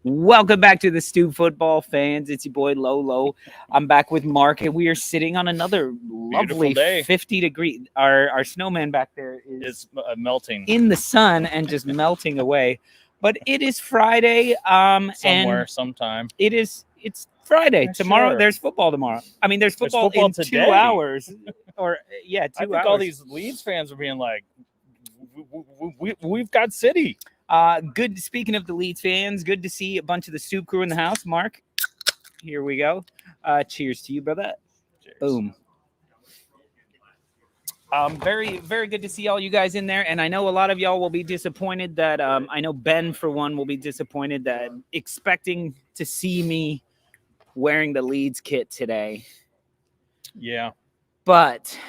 Welcome back to the Stoop football fans. It's your boy Lolo. I'm back with Mark, and we are sitting on another lovely day. 50-degree. Our snowman back there is melting in the sun and just melting away. But it is Friday. somewhere, and sometime. it's Friday Yeah, tomorrow. sure. There's football tomorrow. I mean, there's football in today. 2 hours. Or yeah, 2 I think hours. all these Leeds fans are being like, we've got City. Good. Speaking of the Leeds fans, good to see a bunch of the Stoop crew in the house. Mark, here we go. Cheers to you, brother. Cheers. Boom. Very, very good to see all you guys in there. And I know a lot of y'all will be disappointed that I know Ben, for one, will be disappointed that expecting to see me wearing the Leeds kit today. Yeah. But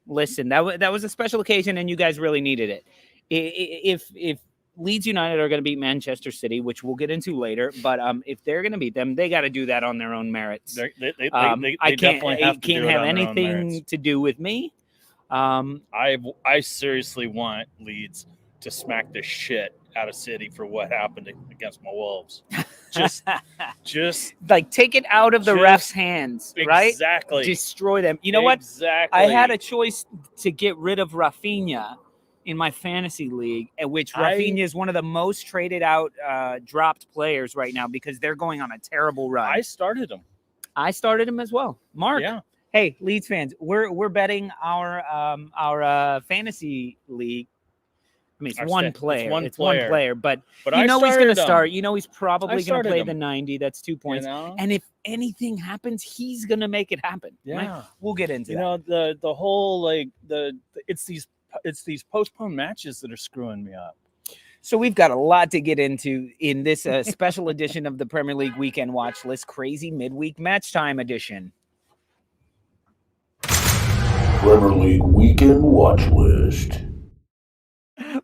listen, that was a special occasion, and you guys really needed it. If Leeds United are going to beat Manchester City, which we'll get into later, but if they're going to beat them, they got to do that on their own merits. They definitely have to can't do it have on their own merits. anything to do with me. I seriously want Leeds to smack the shit out of City for what happened against my Wolves. Just like take it out of the ref's hands, right? Exactly. Destroy them. You know what? Exactly. I had a choice to get rid of Rafinha in my fantasy league, at which Rafinha is one of the most traded out, dropped players right now because they're going on a terrible run. I started him as well. Mark. Yeah. Hey, Leeds fans, we're betting our fantasy league. I mean, it's one player, but you know he's going to start. You know he's probably going to play the 90. That's 2 points. You know? And if anything happens, he's going to make it happen. Yeah, right? We'll get into that. You know, the whole it's these postponed matches that are screwing me up. So we've got a lot to get into in this special edition of the Premier League Weekend Watch List, crazy midweek match time edition. Premier League Weekend Watch List.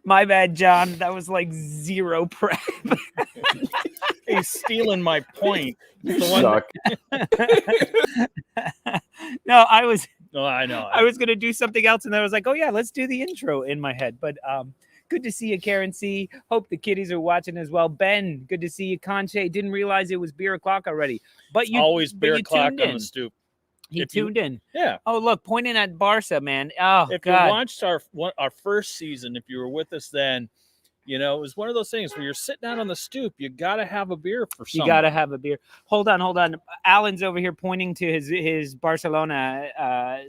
My bad, John. That was like zero prep. He's stealing my point. Suck. No, I was. No, I know. I was gonna do something else, and I was like, "Oh yeah, let's do the intro" in my head. But good to see you, Karen C. Hope the kiddies are watching as well. Ben, good to see you. Conche, didn't realize it was beer o'clock already. But you always beer o'clock on the Stoop. He tuned in. Yeah. Oh, look, pointing at Barca, man. Oh, if God. You watched our first season, if you were with us then, you know, it was one of those things where you're sitting out on the stoop. You got to have a beer for someone. You got to have a beer. Hold on. Alan's over here pointing to his Barcelona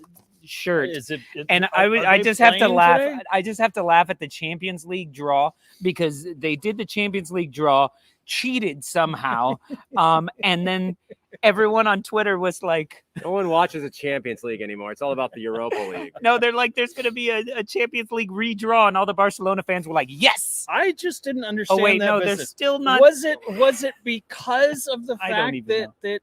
shirt. I just have to laugh. Today? I just have to laugh at the Champions League draw because they did the Champions League draw, cheated somehow, and then everyone on Twitter was like, no one watches the Champions League anymore. It's all about the Europa League. No, they're like, there's going to be a Champions League redraw, and all the Barcelona fans were like, yes. I just didn't understand. Oh wait, that no, business. they're still not. Was it because of the fact that the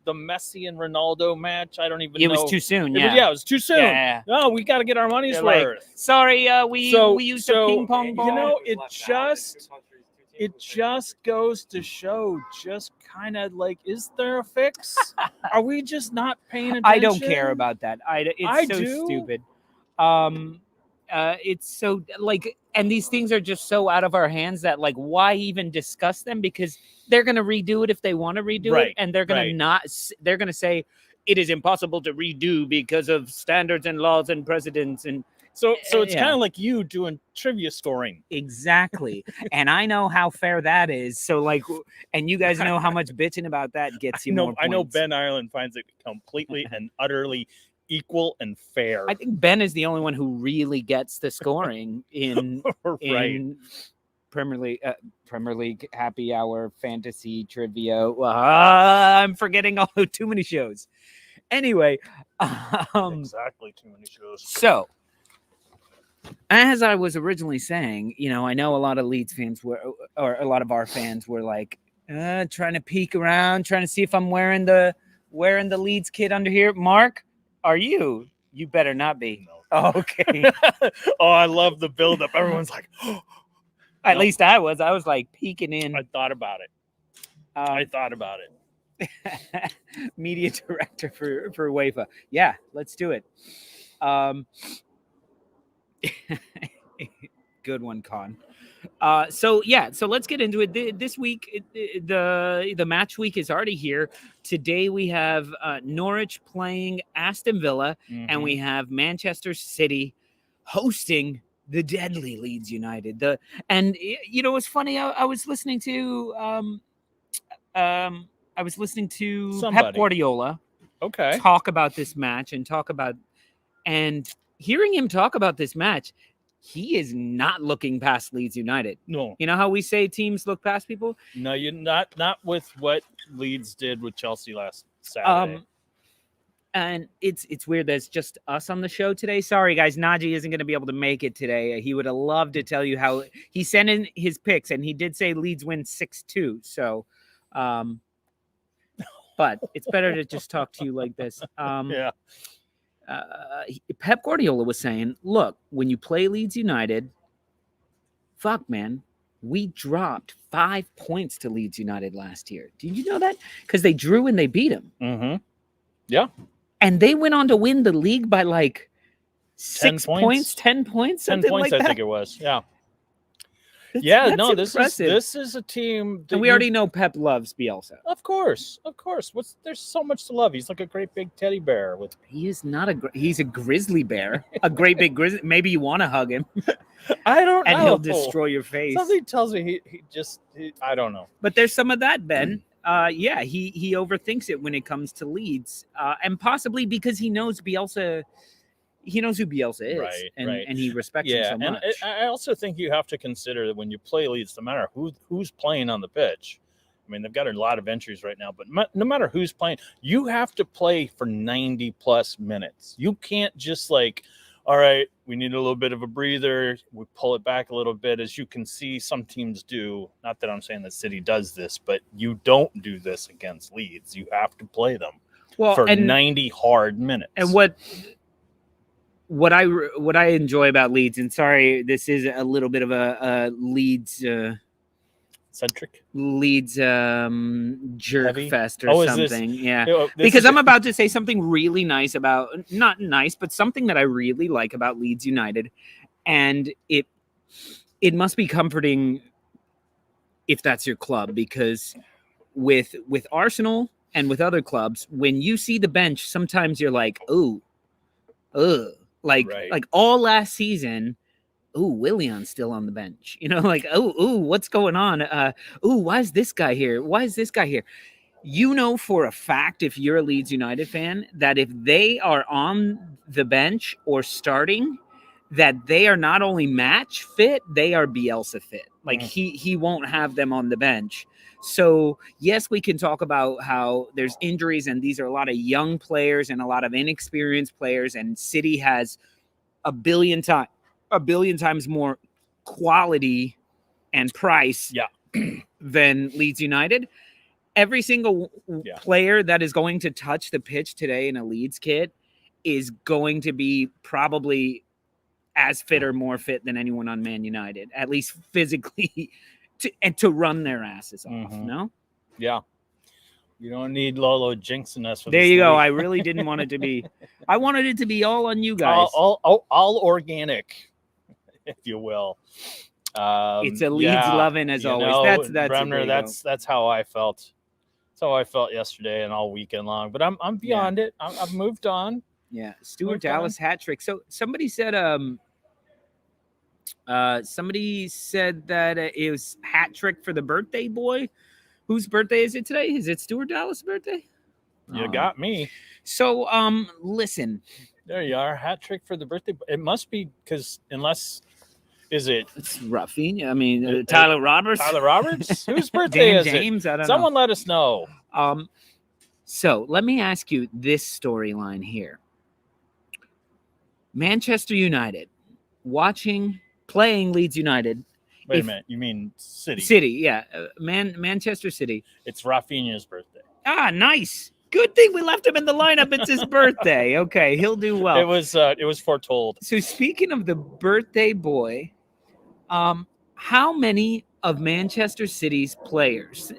Messi and Ronaldo match? I don't even know. It was too soon. It was too soon. Yeah. No, we got to get our money's worth. Like, sorry, we used a ping pong ball. You know, it just goes to show, just kind of like, is there a fix? Are we just not paying attention? I don't care about that. It's so stupid. It's so like, and these things are just so out of our hands that like, why even discuss them? Because they're gonna redo it if they want to redo it, and they're gonna they're gonna say it is impossible to redo because of standards and laws and precedents and. So it's kind of like you doing trivia scoring. Exactly. And I know how fair that is. So like, and you guys know how much bitching about that gets you more points. I know Ben Ireland finds it completely and utterly equal and fair. I think Ben is the only one who really gets the scoring in Premier League Happy Hour Fantasy Trivia. I'm forgetting too many shows. Anyway, exactly, too many shows. So, as I was originally saying, you know, I know a lot of Leeds fans or a lot of our fans were like trying to peek around, trying to see if I'm wearing the Leeds kit under here. Mark, are you? You better not be. No. Oh, okay. Oh, I love the buildup. Everyone's like, oh. At least I was. I was like peeking in. I thought about it. Media director for UEFA. Yeah, let's do it. Good one, Con. So let's get into it. This week, the match week is already here. Today we have Norwich playing Aston Villa, and we have Manchester City hosting the deadly Leeds United. It's funny. I was listening to Pep Guardiola. Okay. Talk about this match and hearing him talk about this match. He is not looking past Leeds United. No. You know how we say teams look past people? No, you're not with what Leeds did with Chelsea last Saturday. And it's weird that it's just us on the show today. Sorry, guys. Najee isn't going to be able to make it today. He would have loved to tell you how he sent in his picks, and he did say Leeds win 6-2. So, but it's better to just talk to you like this. Yeah. Pep Guardiola was saying, look, when you play Leeds United, fuck, man, we dropped 5 points to Leeds United last year. Did you know that? Because they drew and they beat them. Mm-hmm. Yeah. And they went on to win the league by like 10 points, something 10 points, like that. I think it was. Yeah. That's this is a team. And we already know Pep loves Bielsa. Of course. There's so much to love. He's like a great big teddy bear. He is not he's a grizzly bear, a great big grizzly. Maybe you want to hug him. I don't know. And he'll destroy your face. Something tells me I don't know. But there's some of that, Ben. He overthinks it when it comes to Leeds, and possibly because he knows Bielsa. He knows who Bielsa is, right. And he respects him so much. And I also think you have to consider that when you play Leeds, no matter who's playing on the pitch. I mean, they've got a lot of entries right now, but no matter who's playing, you have to play for 90 plus minutes. You can't just all right, we need a little bit of a breather. We pull it back a little bit, as you can see some teams do. Not that I'm saying that City does this, but you don't do this against Leeds. You have to play them for 90 hard minutes. And what I enjoy about Leeds, and sorry, this is a little bit of a Leeds centric Leeds jerk Heavy? fest or something. Because I'm about to say something really nice about, not nice, but something that I really like about Leeds United, and it must be comforting if that's your club, because with Arsenal and with other clubs, when you see the bench, sometimes you're like, like all last season, Willian's still on the bench. What's going on? Why is this guy here? You know for a fact, if you're a Leeds United fan, that if they are on the bench or starting, that they are not only match fit, they are Bielsa fit. He won't have them on the bench. So, yes, we can talk about how there's injuries, and these are a lot of young players and a lot of inexperienced players, and City has a billion times more quality and price than Leeds United. Every single player that is going to touch the pitch today in a Leeds kit is going to be probably as fit or more fit than anyone on Man United, at least physically, to run their asses off. No? Yeah. You don't need Lolo jinxing us. There you go. I really didn't want it to be. I wanted it to be all on you guys. All organic, if you will. It's a Leeds loving as always. That's Bremner. That's how I felt. That's how I felt yesterday and all weekend long. But I'm beyond it. I've moved on. Yeah, Stuart Dallas hat trick. So somebody said that it was hat trick for the birthday boy. Whose birthday is it today? Is it Stuart Dallas' birthday? You got me. So listen. There you are, hat trick for the birthday. It must be because it's Rafinha. I mean, Tyler Roberts. Tyler Roberts? Whose birthday is James? it? I don't Someone know. let us know. So let me ask you this storyline here. Manchester United playing Leeds United. Wait a minute. You mean City? City, yeah. Manchester City. It's Rafinha's birthday. Ah, nice. Good thing we left him in the lineup. It's his birthday. Okay, he'll do well. It was foretold. So speaking of the birthday boy, how many of Manchester City's players,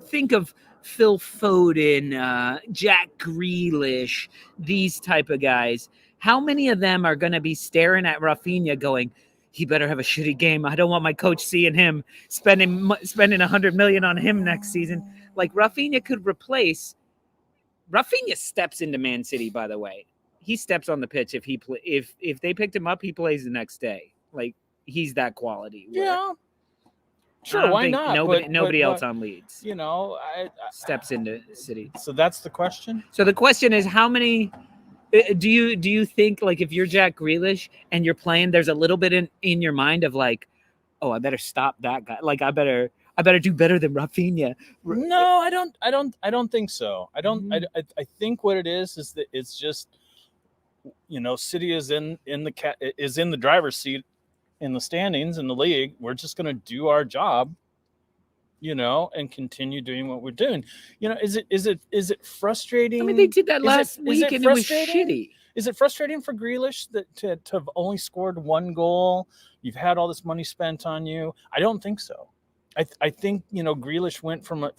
think of Phil Foden, Jack Grealish, these type of guys, how many of them are going to be staring at Rafinha going, he better have a shitty game. I don't want my coach seeing him spending $100 million on him next season. Like Rafinha could replace. Rafinha steps into Man City, by the way. He steps on the pitch if they picked him up, he plays the next day. Like he's that quality. Yeah. Sure, why not? Nobody else on Leeds. I steps into City. So that's the question. So the question is, how many do you think, like, if you're Jack Grealish and you're playing, there's a little bit in your mind of like, oh, I better stop that guy. Like I better do better than Rafinha. No, I don't think so. I think what it is that it's just, City is in the driver's seat in the standings in the league. We're just going to do our job, and continue doing what we're doing. Is it frustrating? I mean, they did that last week and it was shitty. Is it frustrating for Grealish that to have only scored one goal? You've had all this money spent on you. I don't think so. I think, Grealish went from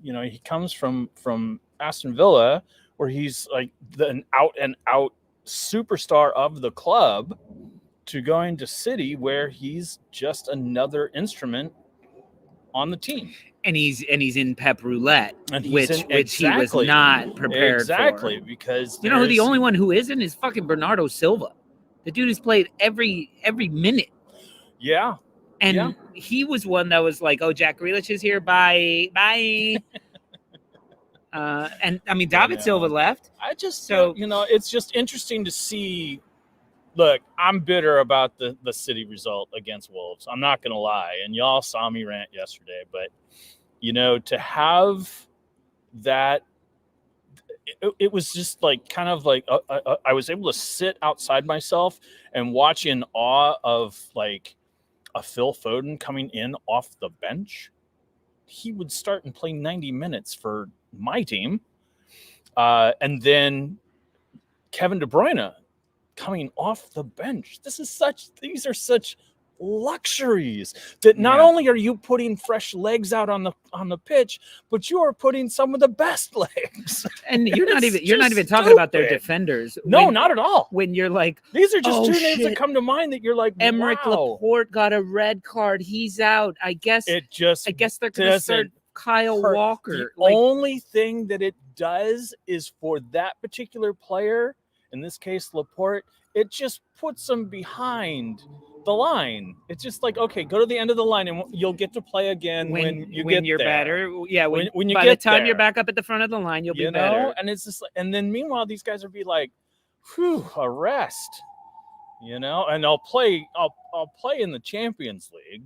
he comes from Aston Villa, where he's like an out and out superstar of the club, to going to City, where he's just another instrument on the team. And he's in Pep Roulette, which he was exactly, not prepared exactly, for. Because who the only one who isn't is fucking Bernardo Silva. The dude has played every minute. Yeah. And he was one that was like, oh, Jack Grealish is here. Bye. And I mean, David Silva left. It's just interesting to see. Look, I'm bitter about the City result against Wolves. I'm not going to lie. And y'all saw me rant yesterday. But, to have that, it was just like kind of like I was able to sit outside myself and watch in awe of like a Phil Foden coming in off the bench. He would start and play 90 minutes for my team. And then Kevin De Bruyne coming off the bench. These are such luxuries that not only are you putting fresh legs out on the pitch, but you are putting some of the best legs. And you're not even talking about their defenders. No, not at all. When you're like, these are just two names that come to mind that you're like, Emerick Laporte got a red card. He's out. I guess they're going to start Kyle Walker. The only thing that it does is for that particular player, in this case Laporte, it just puts them behind the line. It's just like, okay, go to the end of the line and you'll get to play again when you're better. Yeah, when you by get the time you're back up at the front of the line, you'll be better. And it's just like, and then meanwhile these guys will be like, whew, a rest. And I'll play in the Champions League.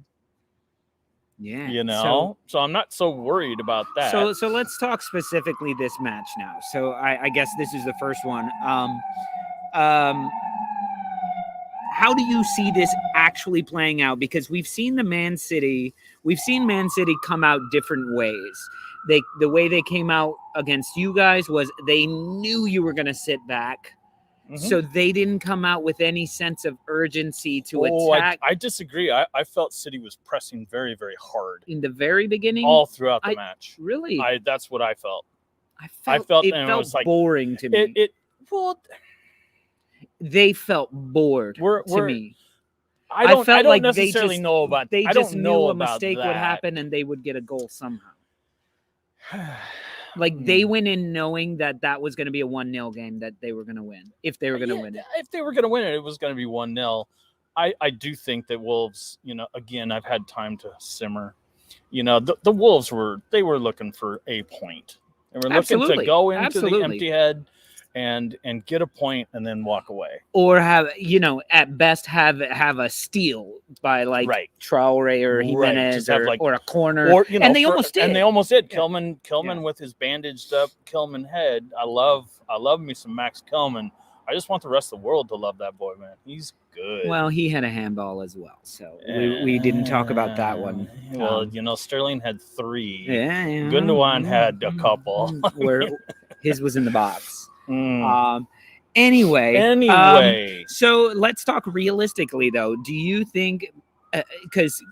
Yeah. So I'm not so worried about that. So let's talk specifically this match now. So I guess this is the first one. How do you see this actually playing out? Because we've seen Man City come out different ways. The way they came out against you guys was they knew you were going to sit back. Mm-hmm. So they didn't come out with any sense of urgency to attack. I disagree. I felt City was pressing very, very hard in the very beginning, all throughout the match. Really, that's what I felt. I felt it was like boring to me. They felt bored to me. I don't necessarily know about. They just knew a mistake would happen and they would get a goal somehow. Like they went in knowing that was going to be a 1-0 game that they were going to win. If they were going to win it. If they were going to win it, it was going to be 1-0. I do think that Wolves, again, I've had time to simmer. The Wolves were looking for a point. They were looking to go into the empty head and get a point and then walk away. Or have, at best have a steal by Traore or Jimenez or a corner. Or, and they almost did. And they almost did. Kelman with his bandaged up Kelman head. I love me some Max Kelman. I just want the rest of the world to love that boy, man. He's good. Well, he had a handball as well. So we didn't talk about that one. Well, Sterling had 3. Yeah. Gundogan had a couple. Where his was in the box. Anyway, so let's talk realistically though. Do you think, because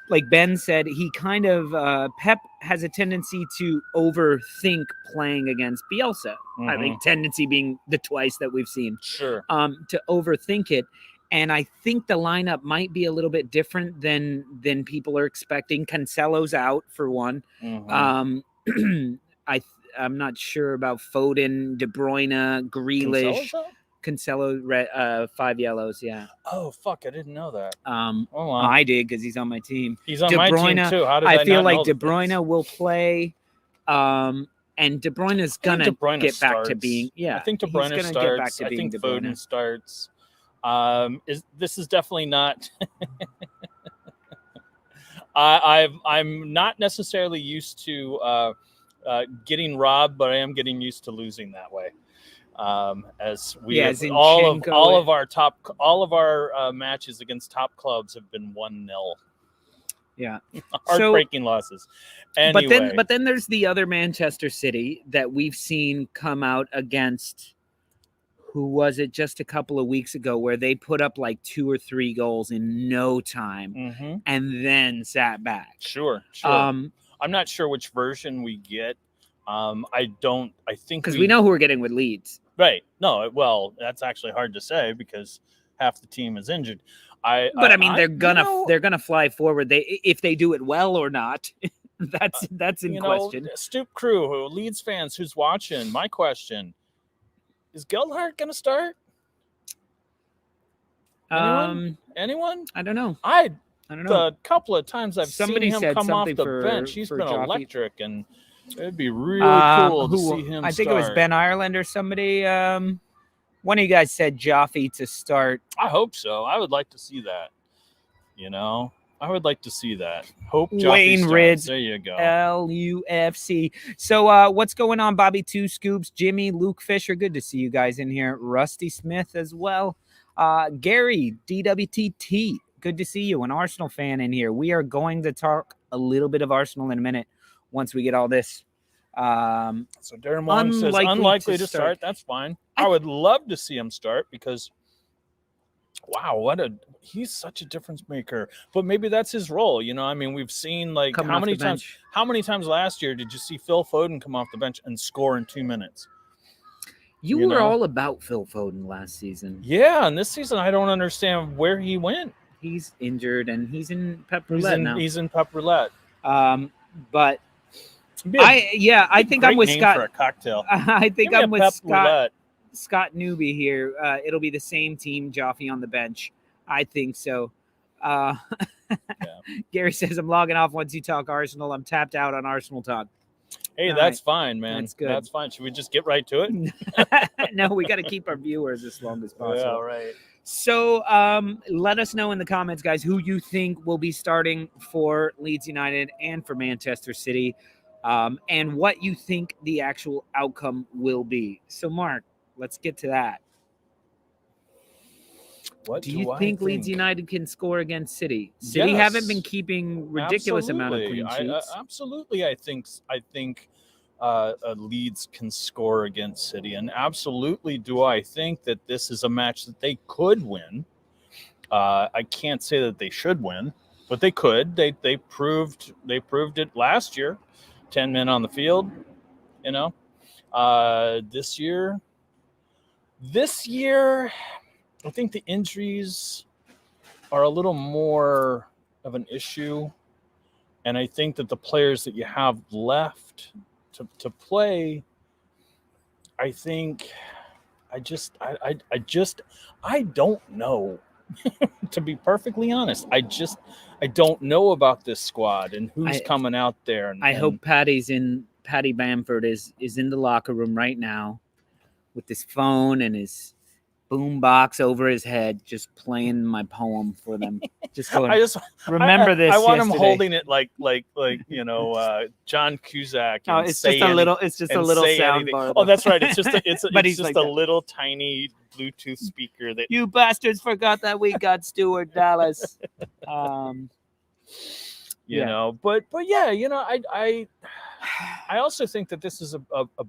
like Ben said, he kind of Pep has a tendency to overthink playing against Bielsa. I think tendency being the twice that we've seen. Sure. To overthink it, And I think the lineup might be a little bit different than people are expecting. Cancelo's out for one. Mhm. I'm not sure about Foden, De Bruyne, Grealish. Cancelo's out? Cancelo, 5 yellows, yeah. Oh, fuck, I didn't know that. Oh, wow. I did because he's on my team. He's on my team too. How did I feel not like know De this? Bruyne will play. And De Bruyne's gonna get back to being. Yeah, I think De he's Bruyne gonna starts. get back to I being think De Bruyne. Foden starts. This is definitely not. I'm not necessarily used to getting robbed, but I am getting used to losing that way. As we have, all of our matches against top clubs have been 1-0. Yeah, heartbreaking losses. Anyway, but then there's the other Manchester City that we've seen come out against. Who was it just a couple of weeks ago where they put up like 2 or 3 goals in no time and then sat back? Sure. I'm not sure which version we get. I think because we know who we're getting with Leeds. Right. No, well, that's actually hard to say because half the team is injured. They're gonna fly forward. If they do it well or not, that's in question. Stoop crew, Leeds fans who's watching, my question: is Gelhardt gonna start? Anyone? I don't know. I don't know. The couple of times I've seen him come off the bench, he's been Joffy. Electric, and it'd be really cool to see him. I think it was Ben Ireland or somebody. One of you guys said Joffy to start. I hope so. I would like to see that. I would like to see that. Hope Joffy Wayne starts. Ridge. There you go. LUFC. So what's going on, Bobby? 2 Scoops, Jimmy, Luke Fisher. Good to see you guys in here. Rusty Smith as well. Gary, DWTT. Good to see you. An Arsenal fan in here. We are going to talk a little bit of Arsenal in a minute once we get all this. So Darren Wong says unlikely to start. That's fine. I would love to see him start because wow, he's such a difference maker. But maybe that's his role. We've seen how many times last year did you see Phil Foden come off the bench and score in 2 minutes? You were all about Phil Foden last season. Yeah, and this season I don't understand where he went. He's injured and he's in Pep Roulette now. He's in Pep Roulette. But I think I'm with Scott for a cocktail. I think I'm with Scott Newby here. It'll be the same team, Joffy on the bench. I think so. Gary says I'm logging off once you talk Arsenal. I'm tapped out on Arsenal talk. Hey, that's fine, man. That's good. That's fine. Should we just get right to it? No, we got to keep our viewers as long as possible. Yeah, right. So let us know in the comments, guys, who you think will be starting for Leeds United and for Manchester City, and what you think the actual outcome will be. So, Mark, let's get to that. What do you think Leeds United can score against City? City haven't been keeping ridiculous amount of clean sheets. Absolutely, I think Leeds can score against City, and absolutely do I think that this is a match that they could win. I can't say that they should win, but they could. They proved it last year. 10 men on the field, This year, I think the injuries are a little more of an issue, and I think that the players that you have left to play, I don't know. To be perfectly honest, I don't know about this squad and who's coming out there. I hope Paddy Bamford is in the locker room right now with his phone and his boom box over his head, just playing my poem for them. Just going. Remember this. I want yesterday. him holding it like John Cusack. No, it's just a little soundbar. Oh, that's right. It's just a little tiny Bluetooth speaker that you bastards forgot that we got Stuart Dallas. I also think that this is a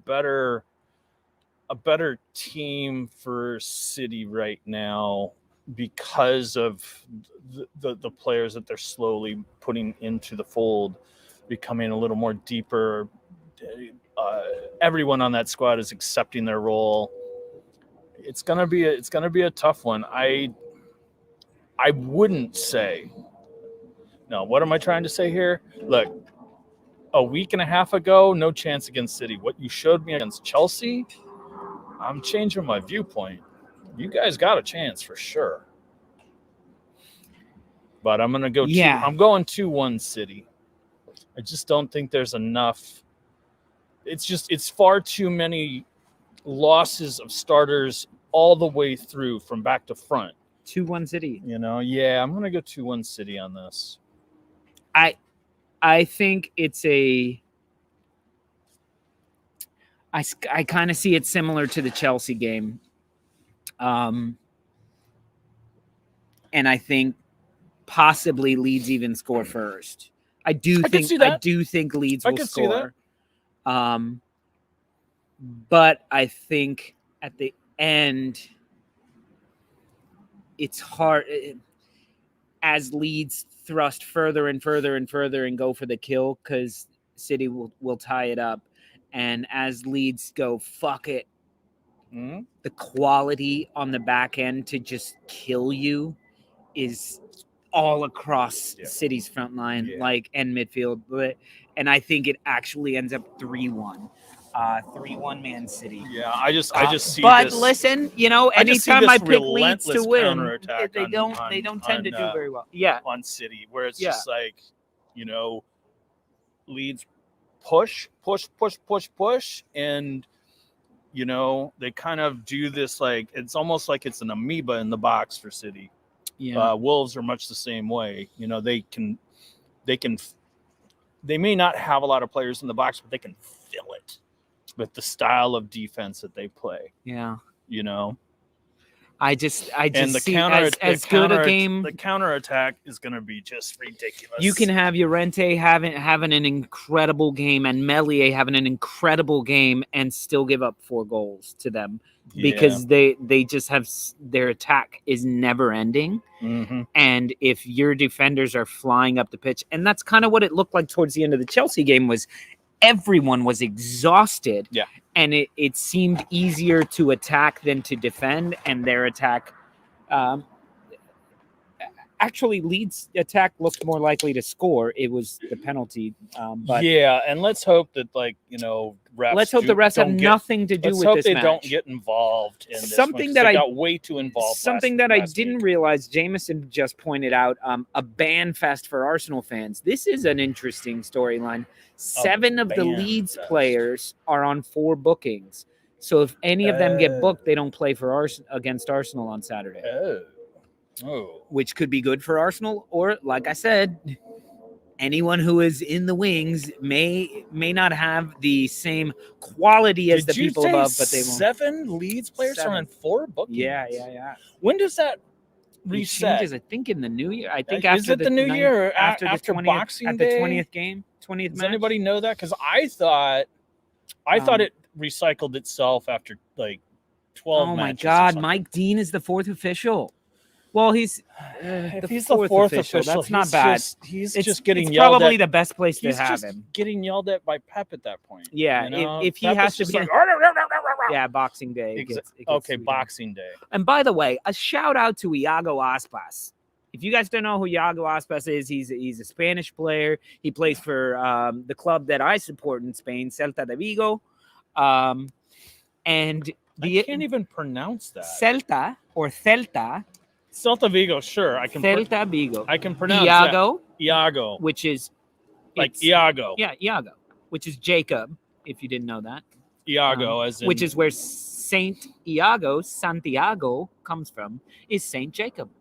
better team for City right now because of the players that they're slowly putting into the fold, becoming a little more deeper. Everyone on that squad is accepting their role. It's gonna be a tough one. I wouldn't say. No, what am I trying to say here? Look, a week and a half ago, no chance against City. What you showed me against Chelsea, I'm changing my viewpoint. You guys got a chance for sure. But I'm gonna go. I'm going 2-1 City. I just don't think there's enough. It's far too many losses of starters all the way through from back to front. 2-1 City. You know, yeah, I'm gonna go 2-1 City on this. I think it's I kind of see it similar to the Chelsea game. And I think possibly Leeds even score first. I do think Leeds will score. But I think at the end it's hard as Leeds thrust further and further and further and go for the kill because City will tie it up. And as Leeds go, fuck it. The quality on the back end to just kill you is all across City's front line, and midfield. And I think it actually ends up 3-1. 3-1 Man City. Yeah, I just see. But this, listen, anytime I pick Leeds to win, they don't tend to do very well. Yeah, on City, where it's just like, Leeds push, and they kind of do this like it's almost like it's an amoeba in the box for City. Yeah, Wolves are much the same way. They may not have a lot of players in the box, but they can fill it with the style of defense that they play. Yeah. I just and the see counter, as good a game. The counterattack is going to be just ridiculous. You can have Llorente having an incredible game and Meslier having an incredible game and still give up 4 goals to them because they just have their attack is never ending. Mm-hmm. And if your defenders are flying up the pitch, and that's kind of what it looked like towards the end of the Chelsea game was everyone was exhausted. Yeah. And it seemed easier to attack than to defend, and their attack actually Leeds' attack looked more likely to score. It was the penalty. But and let's hope that refs. Let's hope the refs have nothing to do with this match. Let's hope they don't get involved in this something one, that got way too involved. Something that I didn't realize. Jameson just pointed out a ban fest for Arsenal fans. This is an interesting storyline. 7 of the Leeds players are on 4 bookings. So if any of them get booked, they don't play for against Arsenal on Saturday. Oh. Which could be good for Arsenal, or like I said, anyone who is in the wings may not have the same quality as the people above, but they won't. 7 Leeds players are on 4 bookings. Yeah. When does that reset? It changes, I think, in the new year. I think is after it the new year or after the 20th, Boxing Day? At the 20th game, 20th Does match? anybody know that? Because I thought it recycled itself after like 12 Oh matches. my God, Mike Dean is the 4th official. Well, he's if he's the 4th official, that's not bad. He's just getting it's yelled probably at. the best place to He's have just him. getting yelled at by Pep at that point. Yeah, if he has to be. Boxing Day. It gets Boxing Day. And by the way, a shout out to Iago Aspas. If you guys don't know who Iago Aspas is, he's a Spanish player. He plays for the club that I support in Spain, Celta de Vigo. And I can't even pronounce that. Celta or Celta. Celta Vigo, sure. I can Celta Vigo. I can pronounce Iago. That. Iago. Which is like Iago. Yeah, Iago. Which is Jacob, if you didn't know that. Iago, as in which is where Saint Iago, Santiago, comes from, is Saint Jacob.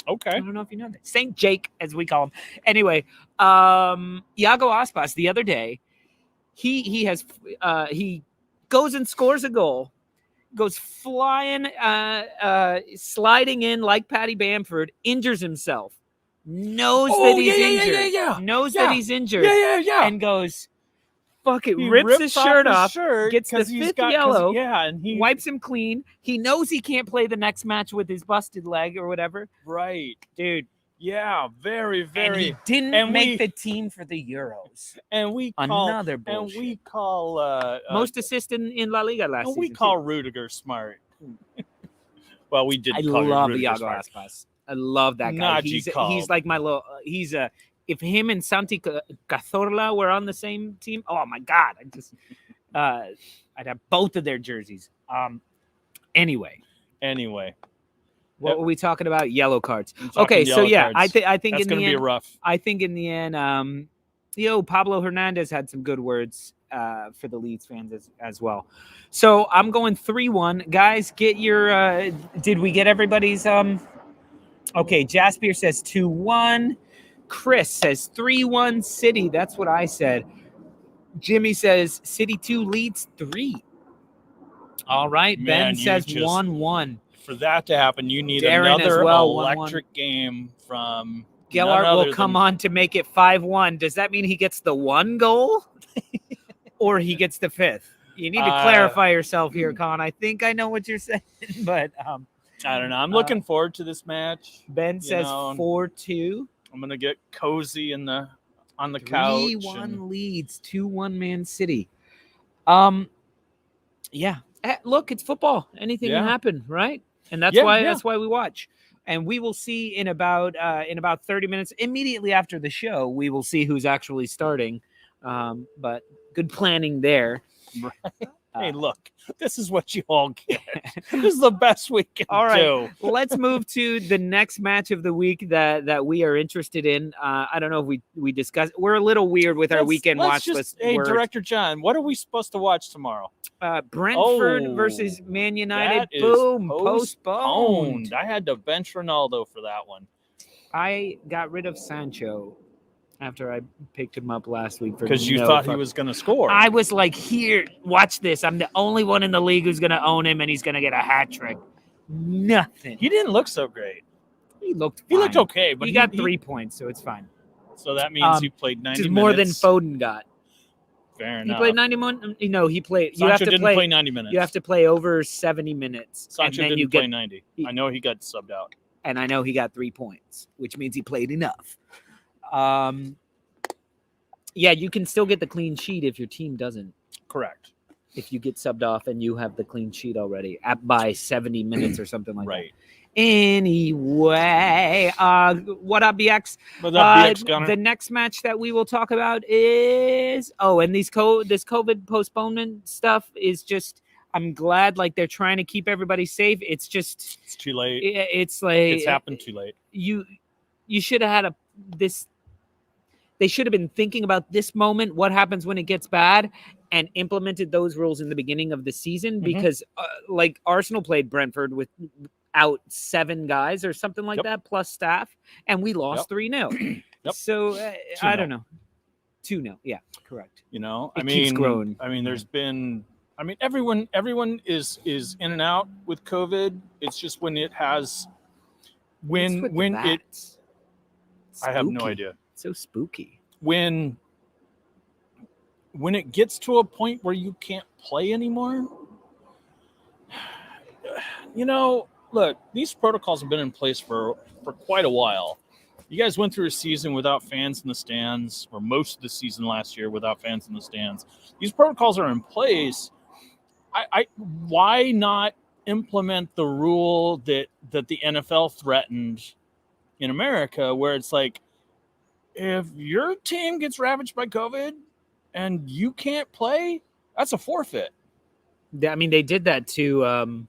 Okay. I don't know if you know that. Saint Jake, as we call him. Anyway, Iago Aspas, the other day, he goes and scores a goal, goes flying, sliding in like Paddy Bamford, injures himself, knows that he's injured, knows that he's injured, and goes, fuck it, rips his shirt off, gets the 5th yellow, and he wipes him clean. He knows he can't play the next match with his busted leg or whatever. Right. Dude. Yeah, very, very. And he didn't make the team for the Euros. And we call another bullshit. And we call most assist in La Liga last season. We call Rudiger smart. Well, we did. I call love Rudiger Iago smart. Aspas. I love that guy. Najee He's like my little. He's a. If him and Santi Cazorla were on the same team, oh my God, I'd have both of their jerseys. Anyway, what were we talking about? Yellow cards. Okay, so yeah, cards. I think that's in going the to be end, rough. I think in the end, Pablo Hernandez had some good words for the Leeds fans as well. So I'm going 3-1. Guys, get your. Did we get everybody's? Okay, Jasper says 2-1. Chris says 3-1 City. That's what I said. Jimmy says City 2, Leeds 3. All right. Man, Ben says 1-1. For that to happen, you need Darren another as well, electric game from Gellart will come on to make it 5-1. Does that mean he gets the 1 goal or he gets the 5th? You need to clarify yourself here, Con. I think I know what you're saying, but I don't know. I'm looking forward to this match. Ben says 4-2. I'm gonna get cozy on the couch. 3-1 Leeds, 2-1 Man City. Yeah. Look, it's football. Anything can happen, right? And that's why we watch. And we will see in about 30 minutes, immediately after the show, we will see who's actually starting. But good planning there. Right. Hey, look, this is what you all get. This is the best we can do. Let's move to the next match of the week that we are interested in. I don't know if we discussed. We're a little weird with our weekend watch list. Hey, Director John, what are we supposed to watch tomorrow? Brentford versus Man United. Boom, postponed. I had to bench Ronaldo for that one. I got rid of Sancho after I picked him up last week because you thought he was going to score. I was like, here, watch this. I'm the only one in the league who's going to own him, and he's going to get a hat trick. Nothing. He didn't look so great. He looked okay, but he got 3 points, so it's fine. So that means he played 90 minutes. More than Foden got. Fair enough. He played 90 minutes. No, he played. Sancho didn't play 90 minutes. You have to play over 70 minutes. Sancho and then didn't play 90. I know he got subbed out. And I know he got 3 points, which means he played enough. Yeah, you can still get the clean sheet if your team doesn't. Correct. If you get subbed off and you have the clean sheet already by 70 minutes or something like right. that. Anyway, what up, BX? What up, BxGunner? The next match that we will talk about is and this COVID postponement stuff is just. I'm glad they're trying to keep everybody safe. It's too late. It's like it's happened too late. You should have had this. They should have been thinking about this moment, what happens when it gets bad, and implemented those rules in the beginning of the season because, Arsenal played Brentford without 7 guys or something like that, plus staff, and we lost 3-0. So, I don't know. 2-0. Yeah, correct. Keeps growing. There's been... everyone is in and out with COVID. It's just when it has... I have no idea. So spooky. When it gets to a point where you can't play anymore, look, these protocols have been in place for quite a while. You guys went through a season without fans in the stands, or most of the season last year without fans in the stands. These protocols are in place. Why not implement the rule that the NFL threatened in America, where it's like, if your team gets ravaged by COVID and you can't play, that's a forfeit. They did that to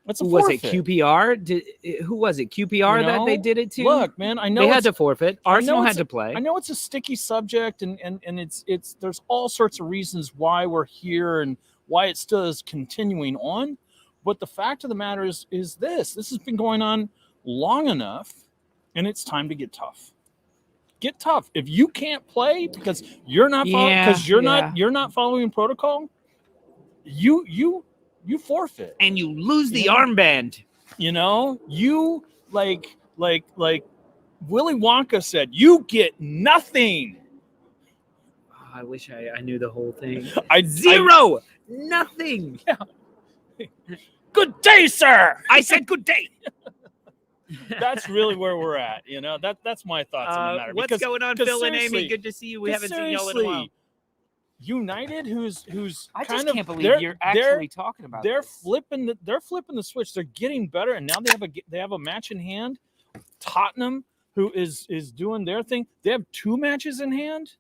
that's a was forfeit. it QPR? Who was it? QPR that they did it to? Look, man, I know they had to forfeit. Arsenal had to play. I know it's a sticky subject, and it's there's all sorts of reasons why we're here and why it still is continuing on. But the fact of the matter is this has been going on long enough, and it's time to get tough. Get tough. If you can't play because you're not you're not following protocol, you forfeit and you lose the armband. You like Willy Wonka said, you get nothing. Oh, I wish I knew the whole thing. Nothing. Yeah. Good day, sir. I said good day. That's really where we're at. That's my thoughts on the matter. What's going on, Phil and Amy? Good to see you. We haven't seen y'all in a while. United, who's I just can't believe you're actually talking about. They're flipping the switch. They're getting better, and now they have a match in hand. Tottenham, who is doing their thing, they have 2 matches in hand.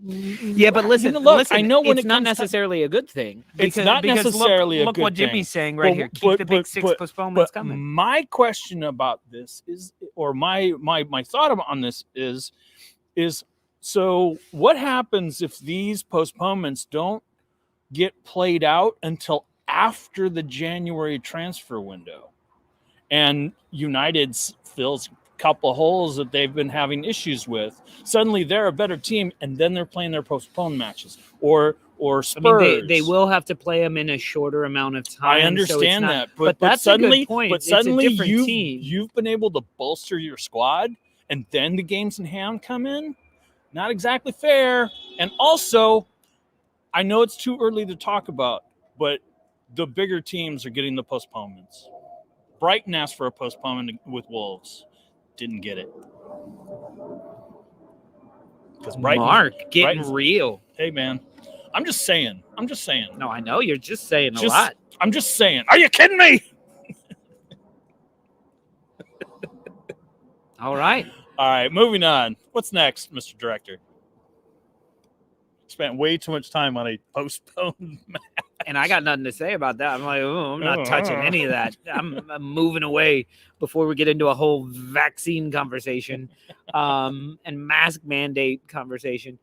Yeah, but listen, look, I know when it's it not comes necessarily a good thing. It's not necessarily a look good what thing. Jimmy's saying right here. Keep the big 6 postponements coming. My question about this is, or my thought on this is so what happens if these postponements don't get played out until after the January transfer window, and United fills couple holes that they've been having issues with? Suddenly they're a better team, and then they're playing their postponed matches. Or Spurs. I mean, they will have to play them in a shorter amount of time. I understand that, but that's suddenly, a good point. But suddenly, it's a different team. You've been able to bolster your squad, and then the games in hand come in. Not exactly fair. And also, I know it's too early to talk about, but the bigger teams are getting the postponements. Brighton asked for a postponement with Wolves. Didn't get it. Mark, getting real. Hey, man. I'm just saying. No, I know. You're just saying a lot. I'm just saying. Are you kidding me? All right. All right, moving on. What's next, Mr. Director? Spent way too much time on a postponed match. And I got nothing to say about that. I'm like, I'm not touching any of that. I'm moving away before we get into a whole vaccine conversation and mask mandate conversation.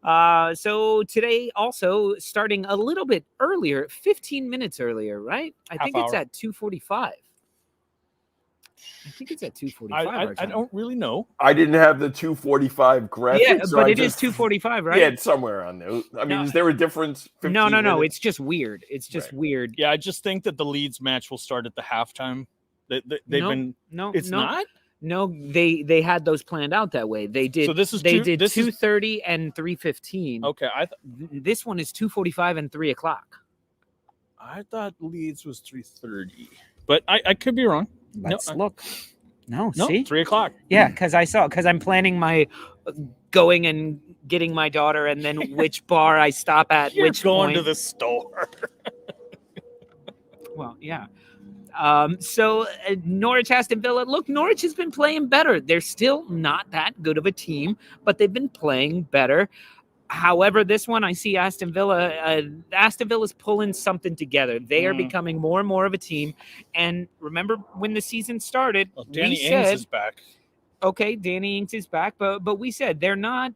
So today also starting a little bit earlier, 15 minutes earlier, right? I think it's at 2:45. I think it's at 2:45. I don't really know. I didn't have the 2:45 graphic. Yeah, so but it is 2:45, right? Yeah, it's somewhere on there. I mean, is there a difference? No. Minutes? It's just weird. It's just weird. Yeah, I just think that the Leeds match will start at the halftime. It's not. No, they had those planned out that way. They did. So this is 2:30 and 3:15. Okay, this one is 2:45 and 3 o'clock. I thought Leeds was 3:30, but I could be wrong. Let's look. No, see? 3 o'clock. Yeah, because I'm planning my going and getting my daughter, and then which bar I stop at. You're which going point. to the store. Well, yeah. So Norwich, Aston Villa. Look, Norwich has been playing better. They're still not that good of a team, but they've been playing better. However, this one I see Aston Villa. Aston Villa's pulling something together. They are becoming more and more of a team. And remember when the season started, Danny Ings is back. Okay, Danny Ings is back, but we said they're not.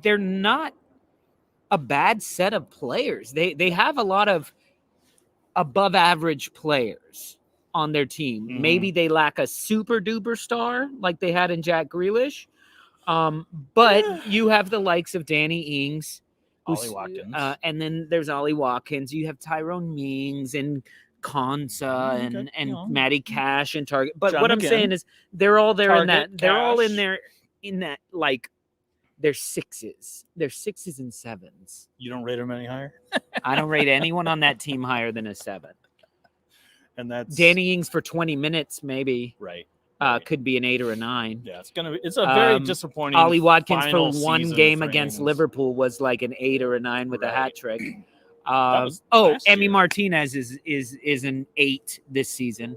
They're not a bad set of players. They have a lot of above average players on their team. Mm-hmm. Maybe they lack a super duper star like they had in Jack Grealish. But you have the likes of Danny Ings, Ollie Watkins, and then there's Ollie Watkins. You have Tyrone Mings and Konsa and Matty Cash and Target. But what I'm saying is they're all there in that. They're all in there in that, like, they're sixes. They're 6s and 7s. You don't rate them any higher? I don't rate anyone on that team higher than a 7. And that's Danny Ings for 20 minutes, maybe. Right. Could be an 8 or a 9. Yeah, it's a very disappointing. Ollie Watkins for one game for against Ings. Liverpool was like an 8 or a 9 with a hat trick. Emi Martinez is an 8 this season.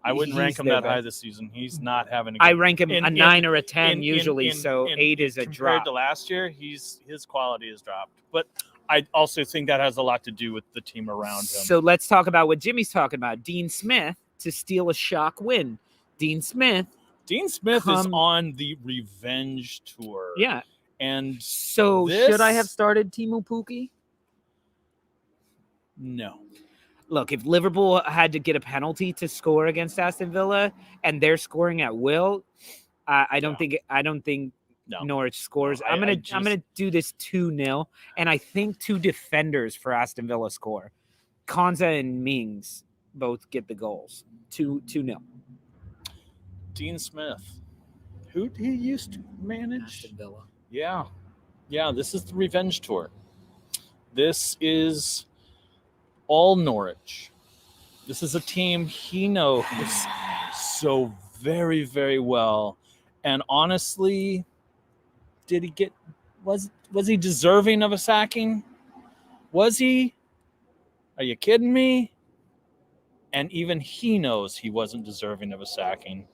I wouldn't rank him that high this season. He's not having. I rank him a 9 or a 10 usually. So 8 is a drop. Compared to last year, his quality has dropped. But I also think that has a lot to do with the team around him. So let's talk about what Jimmy's talking about. Dean Smith to steal a shock win. Dean Smith is on the revenge tour. Yeah. And so should I have started Timo Pukki? No. Look, if Liverpool had to get a penalty to score against Aston Villa and they're scoring at will, I don't think Norwich scores. I'm gonna do this 2-0, and I think 2 defenders for Aston Villa score. Konsa and Mings both get the goals. 2-0. Dean Smith, who he used to manage Aston Villa. Yeah. This is the revenge tour. This is all Norwich. This is a team he knows so very, very well. And honestly, was he deserving of a sacking? Was he? Are you kidding me? and even he knows he wasn't deserving of a sacking.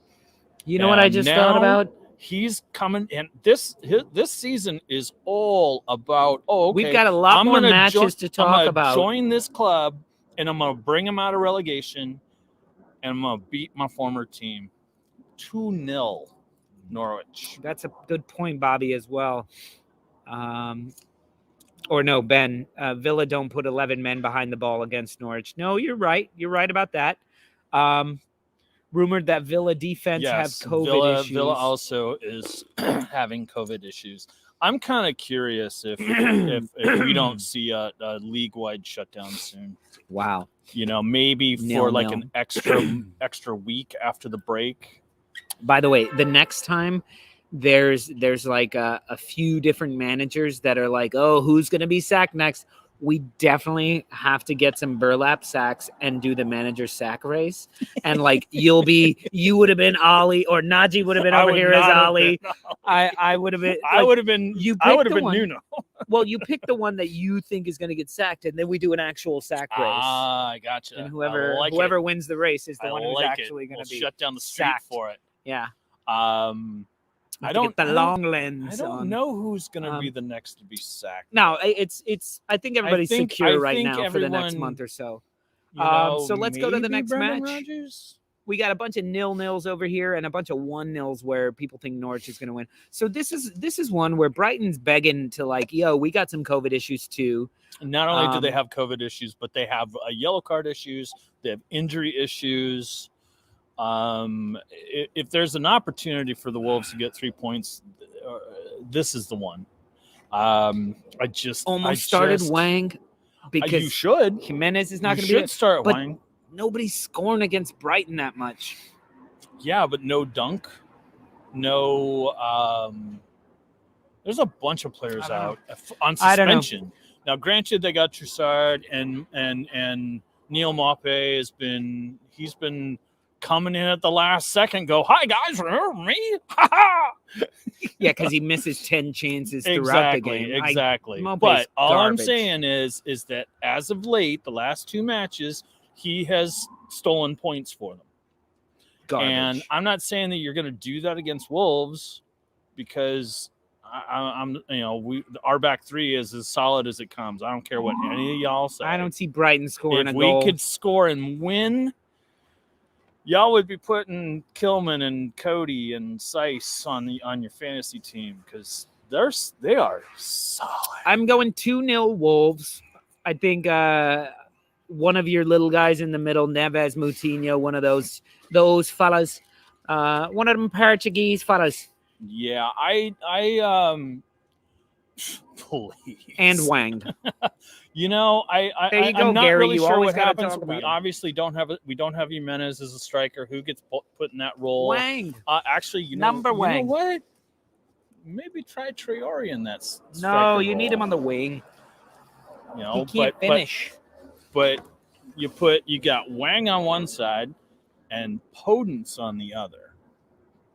You know what I just thought about? He's coming, and this season is all about. Oh, okay, we've got a lot more matches to talk about. Join this club, and I'm gonna bring him out of relegation, and I'm gonna beat my former team, 2-0, Norwich. That's a good point, Bobby, as well. Or no, Ben. Villa don't put 11 men behind the ball against Norwich. No, you're right. You're right about that. Rumored that Villa defense have COVID issues. Villa also is having COVID issues. I'm kind of curious if we don't see a league-wide shutdown soon. Wow. Maybe for an extra week after the break. By the way, the next time there's like a few different managers that are like, oh, who's going to be sacked next? We definitely have to get some burlap sacks and do the manager sack race. And you would have been Ollie, or Najee would have been over here as Ollie. I would have been. I would have been. I would have been Nuno. Well, you pick the one that you think is going to get sacked, and then we do an actual sack race. I gotcha. And whoever wins the race is the one who's actually going to be shut down the street sacked for it. Yeah. I don't get the long lens. I don't know who's going to be the next to be sacked. No, it's. I think everybody's secure right now for the next month or so. So let's go to the next match. Rodgers? We got a bunch of 0-0s over here and a bunch of 1-0s where people think Norwich is going to win. So this is one where Brighton's begging to we got some COVID issues too. Not only do they have COVID issues, but they have yellow card issues. They have injury issues. If there's an opportunity for the Wolves to get 3 points, this is the one. I started Wang because you should. Jimenez is not going to be. Start Wang. Nobody's scoring against Brighton that much. Yeah, but no Dunk, no. There's a bunch of players out on suspension. Now, granted, they got Trossard and Neil Maupay he's been coming in at the last second. Go, hi guys, remember me? Ha ha! Yeah, because he misses 10 chances throughout the game. Exactly. But all I'm saying is that as of late, the last 2 matches, he has stolen points for them. Garbage. And I'm not saying that you're going to do that against Wolves, because our back three is as solid as it comes. I don't care what any of y'all say. I don't see Brighton scoring a goal. If we could score and win, y'all would be putting Kilman and Cody and Seiss on your fantasy team, because they are solid. I'm going 2-0 Wolves. I think one of your little guys in the middle, Neves, Moutinho, one of those fellas, one of them Portuguese fellas. Yeah, I please. And Wang. There you go, I'm not Gary. Really sure what happens. We obviously don't have Jimenez as a striker. Who gets put in that role? Wang. Actually, Wang. You know what? Maybe try Traore in that. No, you need him on the wing. He can't finish. But you got Wang on one side and Podence on the other.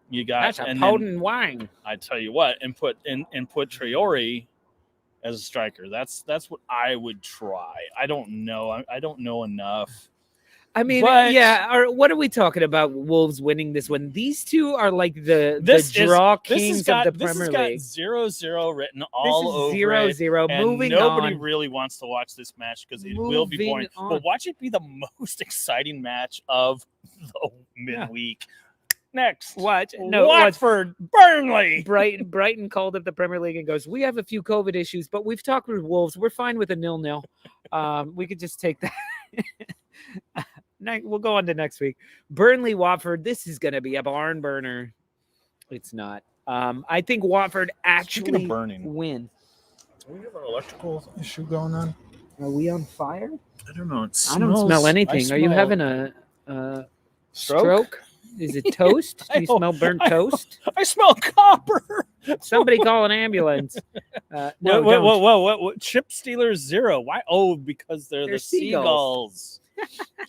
You got that's a potent Wang. I tell you what, and put Traore as a striker. That's what I would try. I don't know. I don't know enough. I mean, yeah. What are we talking about? Wolves winning this one. These two are like the draw kings of the Premier League. This has got 0-0 written all over 0-0. And moving nobody on. really wants to watch this match because it will be boring. But watch it be the most exciting match of the midweek. Next, Watford, Burnley. Brighton called up the Premier League and goes, "We have a few COVID issues, but we've talked with Wolves. We're fine with a 0-0. We could just take that." We'll go on to next week. Burnley, Watford. This is going to be a barn burner. It's not. I think Watford actually win. Do we have an electrical issue going on? Are we on fire? I don't know. I don't smell anything. Are you having a stroke? Is it toast? Do you smell burnt toast? I smell copper. Somebody call an ambulance. No, what? Chip Stealers 0. Why? Oh, because they're the seagulls.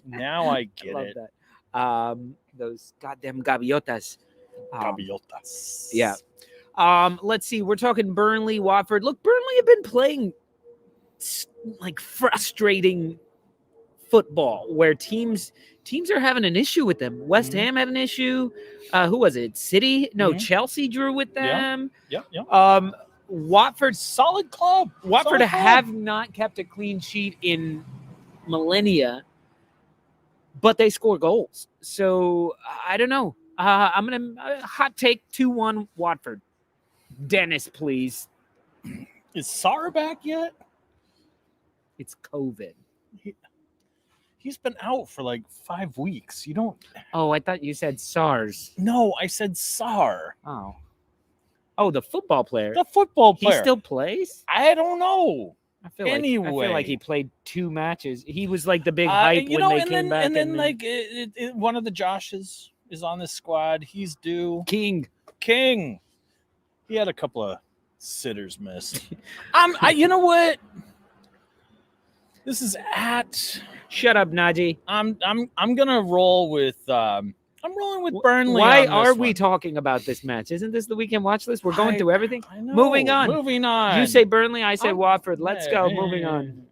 Now I get it. That. Those goddamn gaviotas. Gaviotas. Yeah. Let's see. We're talking Burnley, Watford. Look, Burnley have been playing like frustrating football where teams are having an issue with them. West Ham had an issue. Who was it? City? No, Chelsea drew with them. Yeah. Watford, Solid club. Watford Solid club. have not kept a clean sheet in millennia, but they score goals. So I don't know. I'm gonna hot take 2-1 Watford. Dennis, please. Is Sar back yet? It's COVID. He's been out for like 5 weeks. You don't. Oh, I thought you said SARS. No, I said Sar. Oh, the football player. The football player. He still plays? I don't know. I feel like he played 2 matches. He was like the big hype when they came back. And then like one of the Joshes is on this squad. He's due. King. He had a couple of sitters missed. You know what? This is at. Shut up, Najee. I'm gonna roll with. I'm rolling with Burnley. Why on are this we one. talking about this match? Isn't this the weekend watch list? We're going through everything. I know. Moving on. You say Burnley. I say Watford. Let's go. Moving on.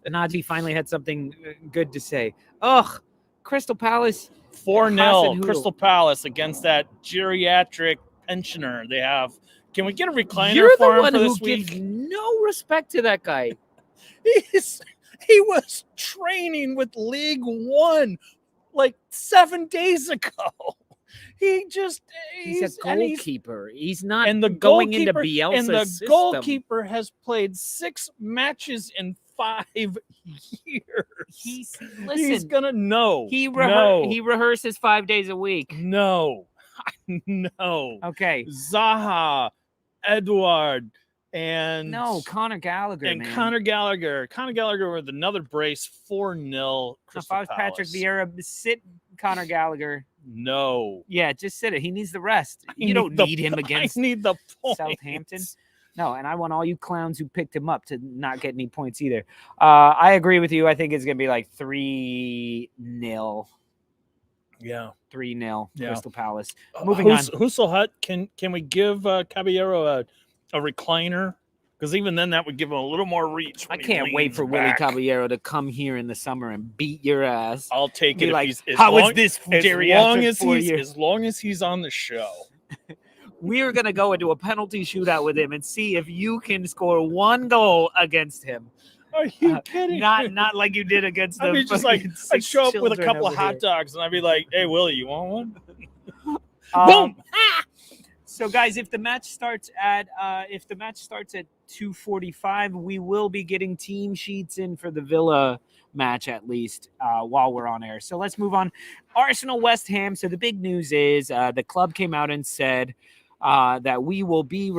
Najee finally had something good to say. Ugh, Crystal Palace 4-0 Crystal Palace against that geriatric pensioner they have. Can we get a recliner You're for the him one for who this week? gives no respect to that guy. He was training with League One like 7 days ago. He's a goalkeeper. He's not and the going into goalkeeper- Bielsa's And the system. goalkeeper has played 6 matches in 5 years. He's gonna know. He rehearses 5 days a week. No. Okay. Zaha, Edward, and Conor Gallagher. And man. Conor Gallagher with another brace. 4-0 If I was Patrick Vieira, sit Conor Gallagher. No. Yeah, just sit it. He needs the rest. You don't need him against I need the points. Southampton. No, and I want all you clowns who picked him up to not get any points either. I agree with you. I think it's going to be like 3-0. Yeah. 3-0 Yeah. Crystal Palace. Moving on. Husselhut, can we give Caballero a recliner? Because even then that would give him a little more reach. I can't wait for Willie Caballero to come here in the summer and beat your ass. I'll take Be it. like, If he's, how is this geriatric for you? As long as he's on the show. We're going to go into a penalty shootout with him and see if you can score 1 goal against him. Are you kidding? Not like you did against the. I mean, just like fucking I'd show up 6 with a children couple of over hot here. dogs and I'd be like, "Hey, Willie, you want one?" Boom. So, guys, if the match starts at 2:45, we will be getting team sheets in for the Villa match at least while we're on air. So let's move on. Arsenal West Ham. So the big news is the club came out and said that we'll be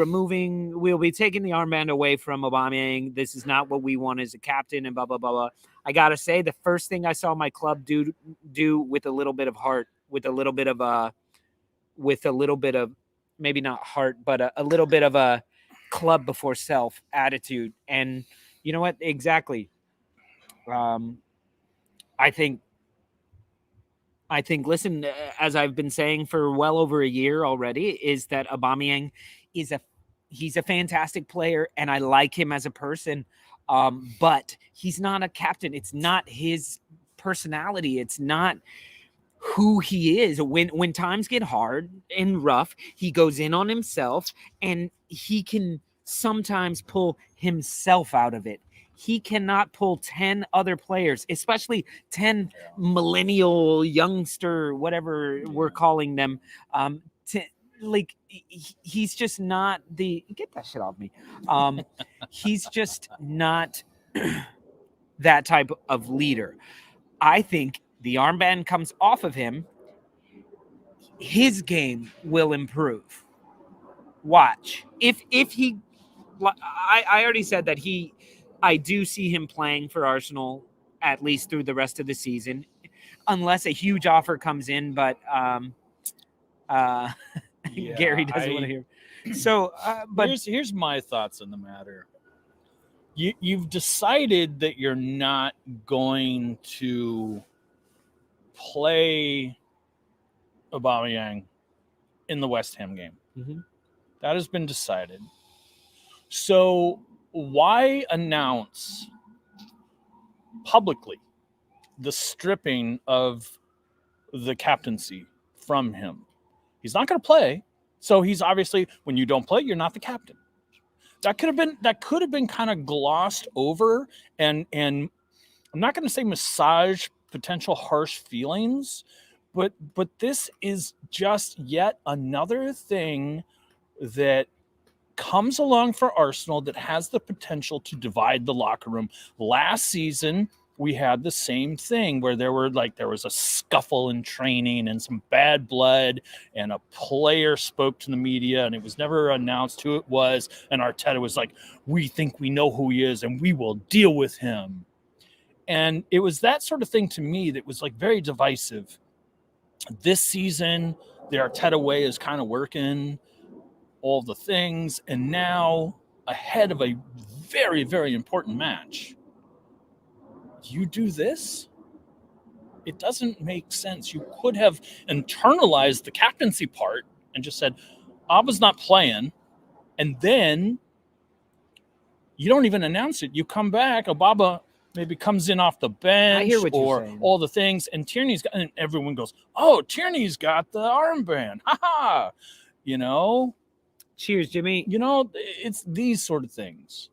taking the armband away from Aubameyang. This is not what we want as a captain and blah, blah, blah, blah. I got to say, the first thing I saw my club do with a little bit of heart, with a little bit of maybe not heart, but a little bit of a club before self attitude. And you know what? Exactly. I think, listen, as I've been saying for well over a year already, is that Aubameyang he's a fantastic player and I like him as a person. But he's not a captain. It's not his personality. It's not who he is. When times get hard and rough, he goes in on himself and he can sometimes pull himself out of it. He cannot pull 10 other players, especially 10 millennial youngster, whatever we're calling them. He's just not get that shit off me. He's just not that type of leader. I think the armband comes off of him, his game will improve. Watch. If he, I already said that I do see him playing for Arsenal at least through the rest of the season, unless a huge offer comes in. But Gary doesn't want to hear. So, but here's my thoughts on the matter. You've decided that you're not going to play Aubameyang in the West Ham game. Mm-hmm. That has been decided. So why announce publicly the stripping of the captaincy from him. He's not going to play, so he's obviously, when you don't play, you're not the captain. That could have been kind of glossed over, and I'm not going to say massage potential harsh feelings, but this is just yet another thing that comes along for Arsenal that has the potential to divide the locker room. Last season, we had the same thing where there was a scuffle in training and some bad blood, and a player spoke to the media and it was never announced who it was. And Arteta was like, we think we know who he is and we will deal with him. And it was that sort of thing to me that was like very divisive. This season, the Arteta way is kind of working, all the things, and now ahead of a very, very important match, you do this? It doesn't make sense. You could have internalized the captaincy part and just said, Abba's not playing, and then you don't even announce it. You come back, Abba maybe comes in off the bench, I hear what you're or saying. all the things, and Tierney's got, and everyone goes, oh, Tierney's got the armband. Ha ha. You know? Cheers, Jimmy. You know, it's these sort of things.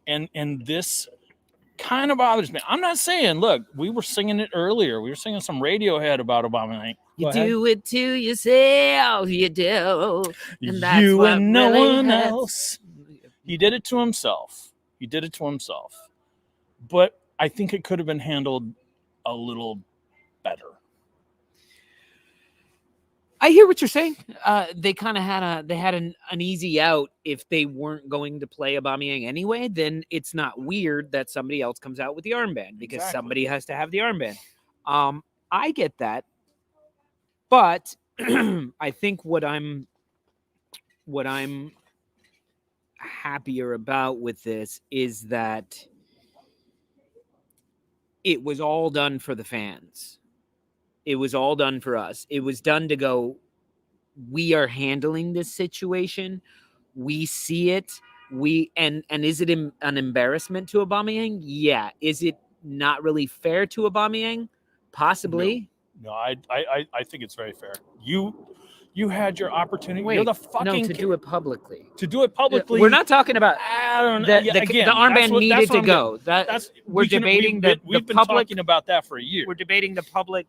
And this kind of bothers me. I'm not saying, look, we were singing it earlier. We were singing some Radiohead about Obama. You do it to yourself, you do. And that's you what and no really one hurts. else. He did it to himself. But I think it could have been handled a little better. I hear what you're saying. They kind of had an easy out. If they weren't going to play Aubameyang anyway, then it's not weird that somebody else comes out with the armband, because somebody has to have the armband. I get that, but I think what I'm happier about with this is that it was all done for the fans. It was all done for us. It was done to go, we are handling this situation. We see it. And is it an embarrassment to Aubameyang? Yeah. Is it not really fair to Aubameyang? Possibly. No, I think it's very fair. You had your opportunity. Wait, You're the fucking to do it publicly. To do it publicly. We're not talking about I don't know. the armband needed to go. We're debating we've been public, talking about that for a year. We're debating the public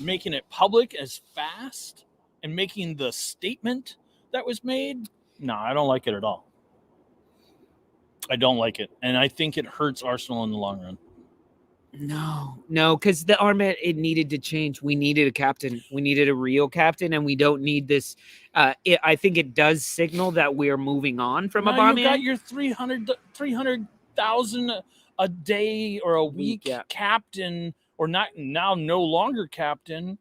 making it public as fast and making the statement that was made. No, I don't like it at all. I don't like it, and I think it hurts Arsenal in the long run. No, because the armband, it needed to change. We needed a captain. We needed a real captain, and we don't need this. I think it does signal that we are moving on from Aubameyang. You got your 300,000 a day or a week captain, or not now, no longer captain.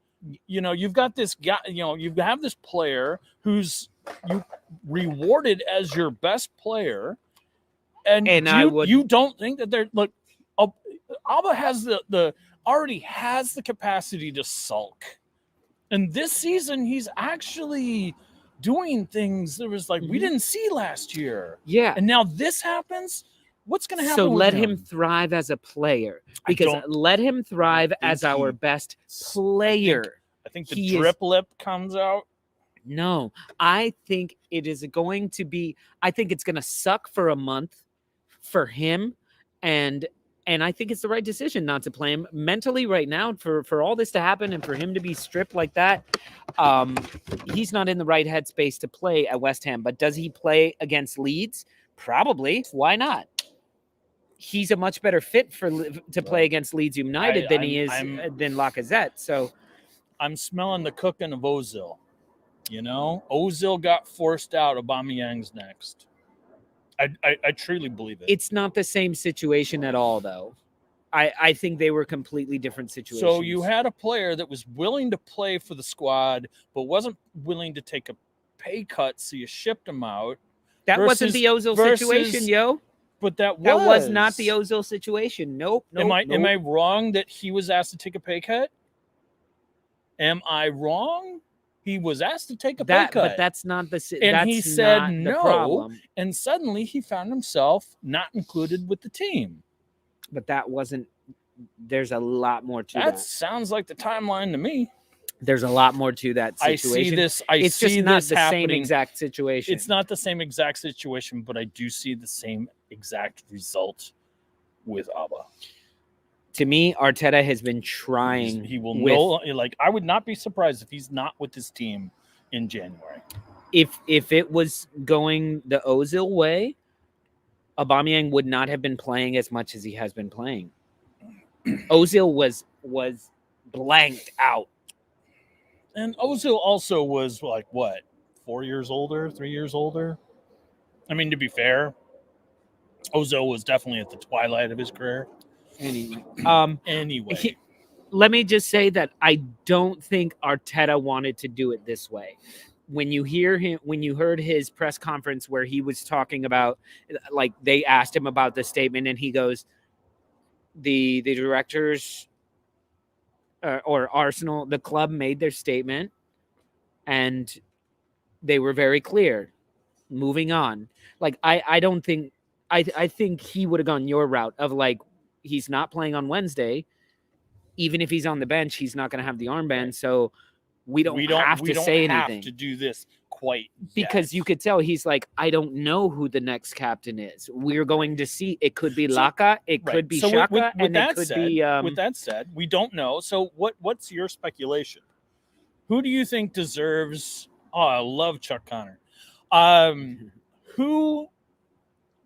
You know, you've got this guy. You know, you have this player who's you rewarded as your best player, and you don't think that they're look. Alba has already has the capacity to sulk, and this season he's actually doing things that was like we didn't see last year. Yeah, and now this happens. What's going to happen? So with let him thrive as a player, because let him thrive as our best player. I think the drip lip comes out. No, I think it is going to be. I think it's going to suck for a month for him, and I think it's the right decision not to play him mentally right now for all this to happen and for him to be stripped like that. He's not in the right headspace to play at West Ham, but does he play against Leeds? Probably. Why not? He's a much better fit to play against Leeds United than Lacazette. So I'm smelling the cooking of Ozil. You know, Ozil got forced out. Aubameyang's next. I truly believe it. It's not the same situation at all, though. I think they were completely different situations. So you had a player that was willing to play for the squad, but wasn't willing to take a pay cut, so you shipped him out. That wasn't the Ozil situation, yo. But that was not the Ozil situation. Nope. Am I wrong that he was asked to take a pay cut? Am I wrong? He was asked to take a pay cut. But that's not the and he said no, and suddenly he found himself not included with the team. But that wasn't there's a lot more to That that. sounds like the timeline to me. There's a lot more to that situation. I see this. It's see just not this the happening. same exact situation. It's not the same exact situation, but I do see the same exact result with Abba. To me, Arteta has been trying. He will know. Like, I would not be surprised if he's not with his team in January. If it was going the Ozil way, Aubameyang would not have been playing as much as he has been playing. Ozil was blanked out. And Ozil also was like, what, 4 years older, 3 years older? I mean, to be fair, Ozil was definitely at the twilight of his career. Anyway. Let me just say that I don't think Arteta wanted to do it this way. When you heard his press conference where he was talking about, like, they asked him about the statement and he goes, the directors or Arsenal, the club made their statement and they were very clear. Moving on. Like, I don't think, I think he would have gone your route of, like, he's not playing on Wednesday. Even if he's on the bench, he's not going to have the armband. So we don't have to say anything to do this quite because you could tell he's like, I don't know who the next captain is. We're going to see. It could be Laka, it could be Xhaka, and it could be. With that said, we don't know. So what's your speculation? Who do you think deserves? Oh, I love Chuck Connor. Who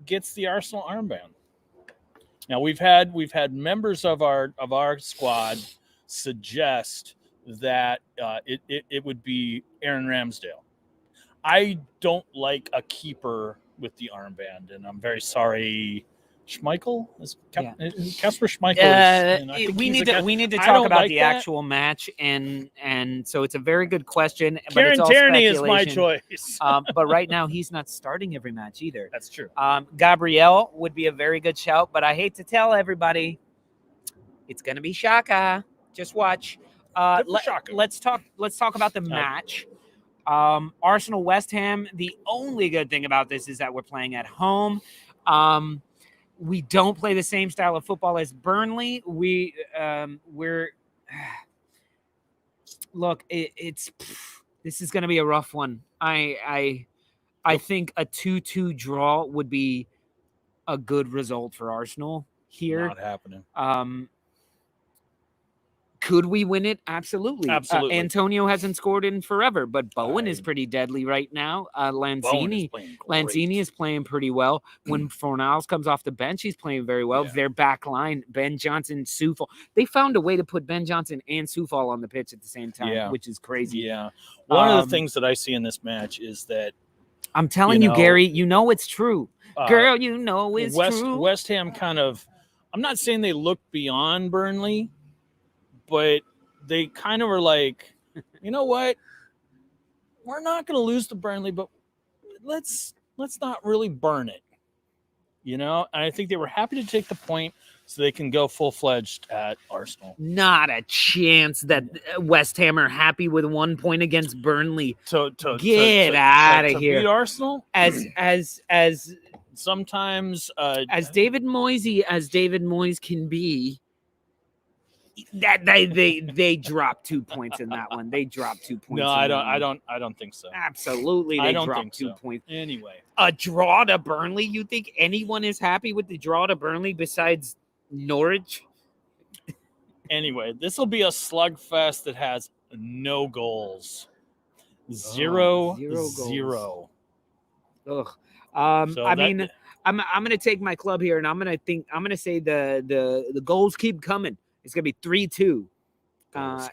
gets the Arsenal armband? Now we've had members of our squad suggest that it would be Aaron Ramsdale. I don't like a keeper with the armband, and I'm very sorry. Schmeichel is Kasper Schmeichel. We need to talk about the actual match, and so it's a very good question. But it's all Tierney is my choice. But right now he's not starting every match either. That's true. Gabriel would be a very good shout, but I hate to tell everybody, it's going to be Xhaka. Just watch. Let's talk about the match. Arsenal West Ham. The only good thing about this is that we're playing at home. We don't play the same style of football as Burnley. This is going to be a rough one. I think a 2-2 draw would be a good result for Arsenal here. Not happening. Could we win it? Absolutely. Antonio hasn't scored in forever, but Bowen is pretty deadly right now. Lanzini is playing pretty well. When Fornals comes off the bench, he's playing very well. Their back line, Ben Johnson, Soufal. They found a way to put Ben Johnson and Soufal on the pitch at the same time, which is crazy. Yeah. One of the things that I see in this match is that I'm telling you, Gary, you know it's true. Girl, you know it's true. West Ham kind of, I'm not saying they look beyond Burnley, but they kind of were like, you know what? We're not going to lose to Burnley, but let's not really burn it. You know, and I think they were happy to take the point so they can go full-fledged at Arsenal. Not a chance that West Ham are happy with 1 point against Burnley. Get out of here. Beat Arsenal? As sometimes as David Moyes can be, that they dropped 2 points in that one. They dropped 2 points. No, I don't think so. Absolutely, they dropped 2 points. Anyway, a draw to Burnley. You think anyone is happy with the draw to Burnley besides Norwich? Anyway, this will be a slugfest that has no goals. Zero goals. Ugh. I'm going to take my club here, and I'm going to say the goals keep coming. It's going to be 3-2.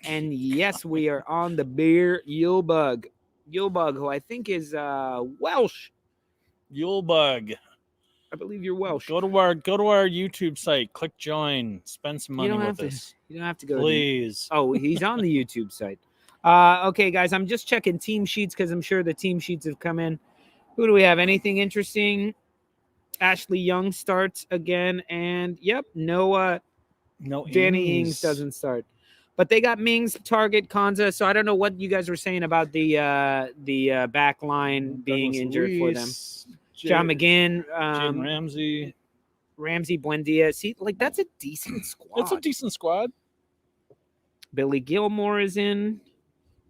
And yes, we are on the beer Yulebug, who I think is Welsh. Yulebug. I believe you're Welsh. Go to our YouTube site. Click join. Spend some money with us. You don't have to go. Please. He's on the YouTube site. Okay, guys, I'm just checking team sheets because I'm sure the team sheets have come in. Who do we have? Anything interesting? Ashley Young starts again, and no Danny Ings doesn't start. But they got Mings, Target, Konza. So I don't know what you guys were saying about the back line being injured for them. John McGinn, Jaden Ramsey, Ramsey, Buendia. See, like that's a decent squad. It's a decent squad. Billy Gilmore is in.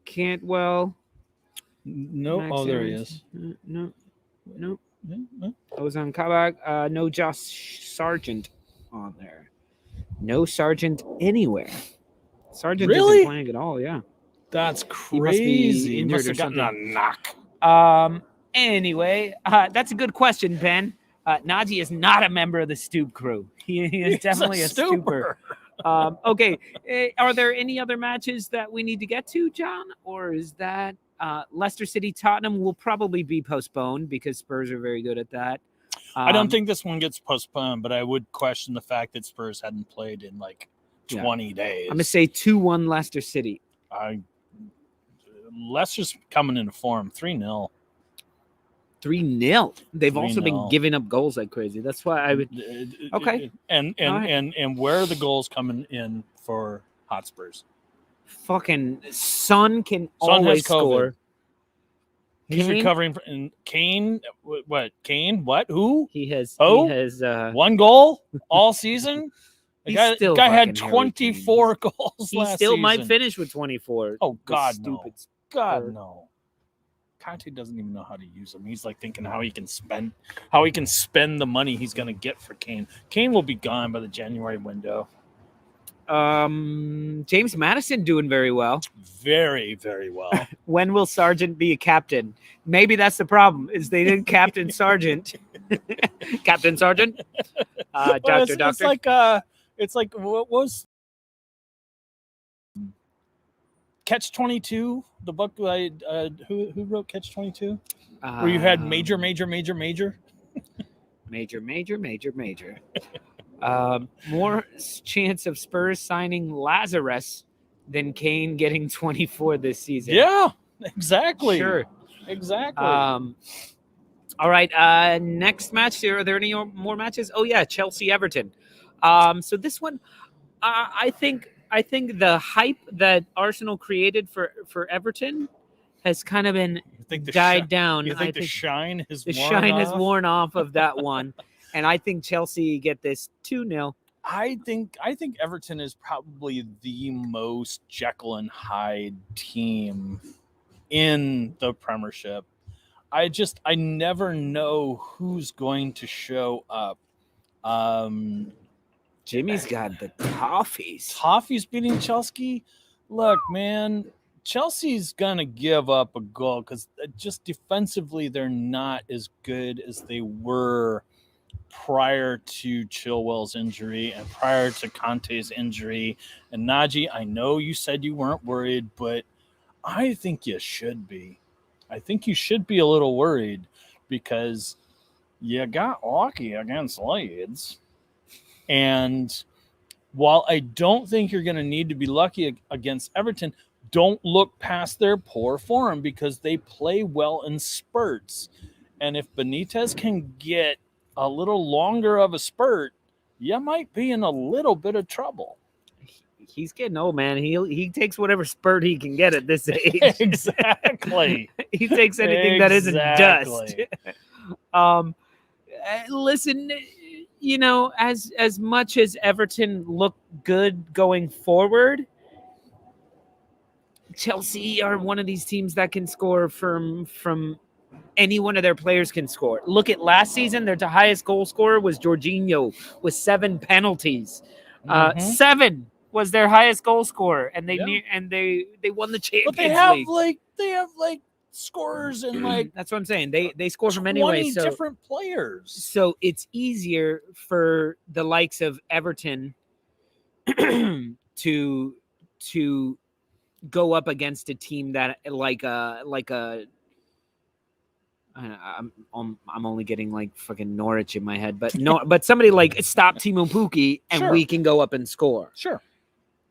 Cantwell. No, Max there he Evans. is. No. Yeah. Ozan Kabak. No Josh Sargent on there. No Sargent anywhere. Sargent Really? isn't playing at all. Yeah. That's He must be crazy. He injured must or have gotten something. a knock. Anyway, that's a good question, Ben. Najee is not a member of the Stoop crew. He is definitely a stooper. Okay. Are there any other matches that we need to get to, John? Or is that Leicester City Tottenham will probably be postponed because Spurs are very good at that. I don't think this one gets postponed, but I would question the fact that Spurs hadn't played in like 20 days. I'm going to say 2-1 Leicester City. Leicester's coming into form. 3-0. 3-0. They've also 3-0. been giving up goals like crazy. That's why I would. Okay. And where are the goals coming in for Hotspurs? Fucking Son can Son always has COVID. score. He's Kane? recovering from Kane. What? Kane? What? Who? He has. Oh? He has. 1 goal all season. The He's still guy had fucking 24 goals He last still season. might finish with 24. Oh God, The no! stupid. God, no! Conte doesn't even know how to use them. He's like thinking how he can spend the money he's going to get for Kane. Kane will be gone by the January window. James Madison doing very well. Very, very well. When will Sargent be a captain? Maybe that's the problem. Is they didn't captain Sargent. Captain Sargent. Doctor. It's like what was Catch 22? The book who wrote Catch 22? Where you had major. More chance of Spurs signing Lazarus than Kane getting 24 this season. Yeah, exactly. Sure. Exactly. All right. Next match. Are there any more matches? Oh yeah, Chelsea Everton. So this one, I think the hype that Arsenal created for Everton has kind of been died down. You think the shine has worn off of that one, and I think Chelsea get this 2-0. I think Everton is probably the most Jekyll and Hyde team in the Premiership. I never know who's going to show up. Jimmy's got the toffees. Toffees beating Chelsea. Look, man, Chelsea's gonna give up a goal because just defensively they're not as good as they were prior to Chilwell's injury and prior to Conte's injury. And Najee, I know you said you weren't worried, but I think you should be. I think you should be a little worried because you got lucky against Leeds. And while I don't think you're going to need to be lucky against Everton, don't look past their poor form because they play well in spurts. And if Benitez can get a little longer of a spurt, you might be in a little bit of trouble. He's getting old, man. He takes whatever spurt he can get at this age. Exactly. He takes anything that isn't dust. Listen, you know, as much as Everton look good going forward, Chelsea are one of these teams that can score from any one of their players can score. Look at last season; their highest goal scorer was Jorginho with 7 penalties. 7 was their highest goal scorer, and they won the Champions League. But they have scorers and that's what I'm saying. They score from anyway. 20 So different players. So it's easier for the likes of Everton to go up against a team that I'm only getting fucking Norwich in my head, but somebody like stop Timo Pukki and Sure. we can go up and score. Sure.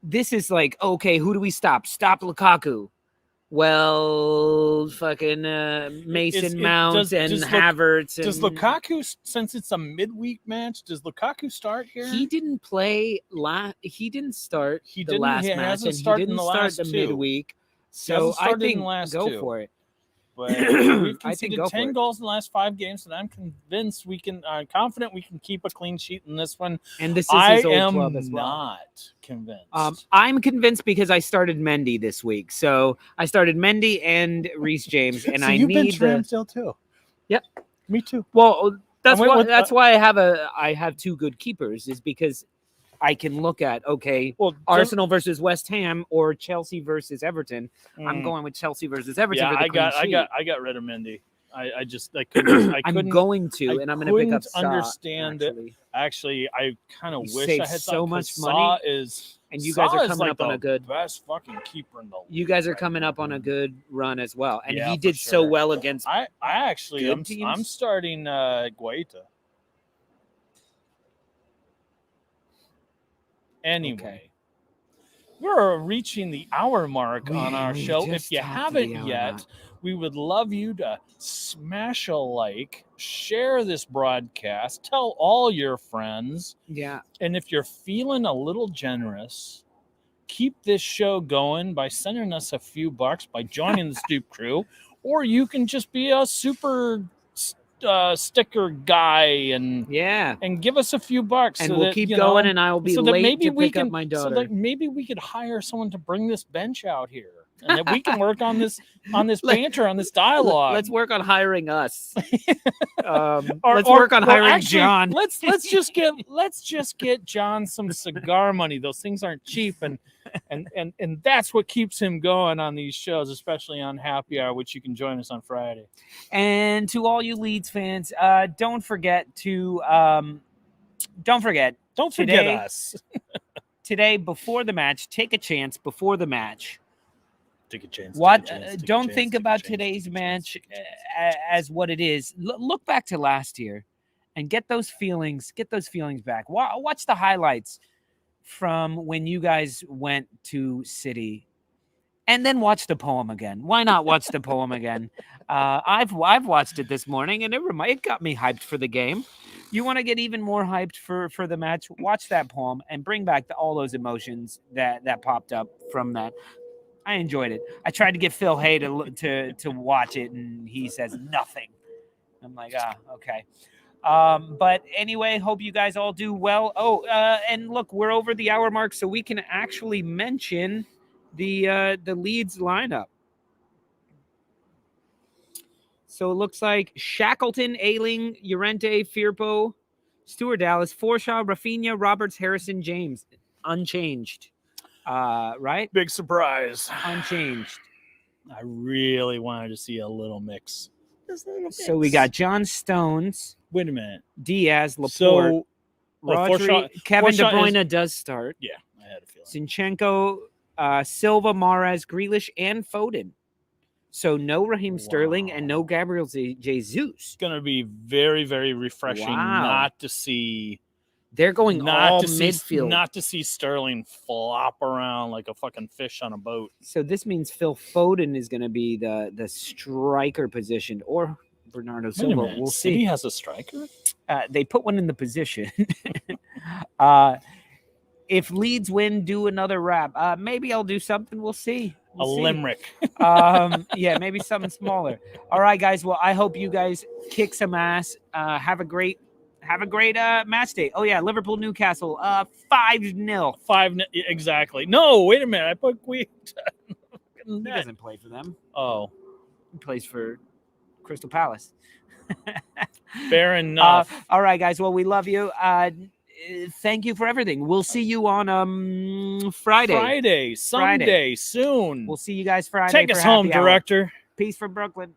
This is okay, who do we stop? Stop Lukaku. Well, fucking Mason Mount and Havertz. Does Lukaku, since it's a midweek match, does Lukaku start here? He didn't play He didn't start the last match, and he didn't start the midweek. So I think go for it. but we've I think conceded go for 10 it. goals in the last 5 games, and I'm convinced confident we can keep a clean sheet in this one. And this is I his old am club as well. not convinced. I'm convinced because I started Mendy this week. So I started Mendy and Reese James, and so I you've been need the. Ramsdale too. Yep. Me too. Well, that's went why. with, That's why I have 2 good keepers, is because I can look at Arsenal versus West Ham or Chelsea versus Everton. I'm going with Chelsea versus Everton. Yeah, for the clean sheet. I got rid of Mendy. I couldn't. I'm going to, and I'm going to pick up Sa, understand actually. it. Actually, I kind of You wish save I had so thought, much 'cause money, and you guys Sa are is coming like up on the a good. best fucking keeper in the You guys are coming up on a good run as well, and Yeah, he for did so sure. well against. I actually good I'm teams. starting Guaita. Anyway, Okay. we're reaching the hour mark on our We show. just If you topped the haven't hour yet, mark. we would love you to smash a like, share this broadcast, tell all your friends. Yeah, And if you're feeling a little generous, keep this show going by sending us a few bucks by joining the Stoop crew, or you can just be a super sticker guy and give us a few bucks, and so we'll that, keep you going, know, and I will be so that late maybe to we pick can, up my so daughter. that maybe we could hire someone to bring this bench out here, and that we can work on this banter, on this dialogue. Let's work on hiring us. Or let's work on hiring actually, John. Let's just get John some cigar money. Those things aren't cheap, and that's what keeps him going on these shows, especially on Happy Hour, which you can join us on Friday. And to all you Leeds fans, don't forget today, us. Today, before the match, take a chance before the match. Take a chance. Don't think about today's match as what it is. Look back to last year, and get those feelings. Get those feelings back. Watch the highlights from when you guys went to City, and then watch the poem again. Why not watch the poem again? I've watched it this morning, and it got me hyped for the game. You want to get even more hyped for the match? Watch that poem and bring back all those emotions that popped up from that. I enjoyed it. I tried to get Phil Hay to watch it, and he says nothing. I'm like, okay. But anyway, hope you guys all do well. Oh, and look, we're over the hour mark, so we can actually mention the Leeds lineup. So it looks like Shackleton, Ayling, Llorente, Firpo, Stuart, Dallas, Forshaw, Rafinha, Roberts, Harrison, James, unchanged. Right? Big surprise. Unchanged. I really wanted to see a little mix. So we got John Stones. Wait a minute. Diaz, Laporte. So, Rodri, Kevin De Forshaw Bruyne does start. Yeah, I had a feeling. Zinchenko, Silva, Mahrez, Grealish, and Foden. So no Raheem Sterling and no Gabriel Jesus. It's going to be very, very refreshing not to see. They're going all midfield. Not to see Sterling flop around like a fucking fish on a boat. So this means Phil Foden is going to be the striker position, or Bernardo Silva. We'll see. City has a striker? They put one in the position. If Leeds win, do another wrap. Maybe I'll do something. We'll see. We'll see. Limerick. Yeah, maybe something smaller. All right, guys. Well, I hope you guys kick some ass. Have a great match day. Oh yeah, Liverpool Newcastle 5-0. 5-0 exactly. No, wait a minute. I put He doesn't play for them. Oh, he plays for Crystal Palace. Fair enough. All right, guys. Well, we love you. Thank you for everything. We'll see you on Friday. Someday, soon. We'll see you guys Friday. Take us home, director. Peace from Brooklyn.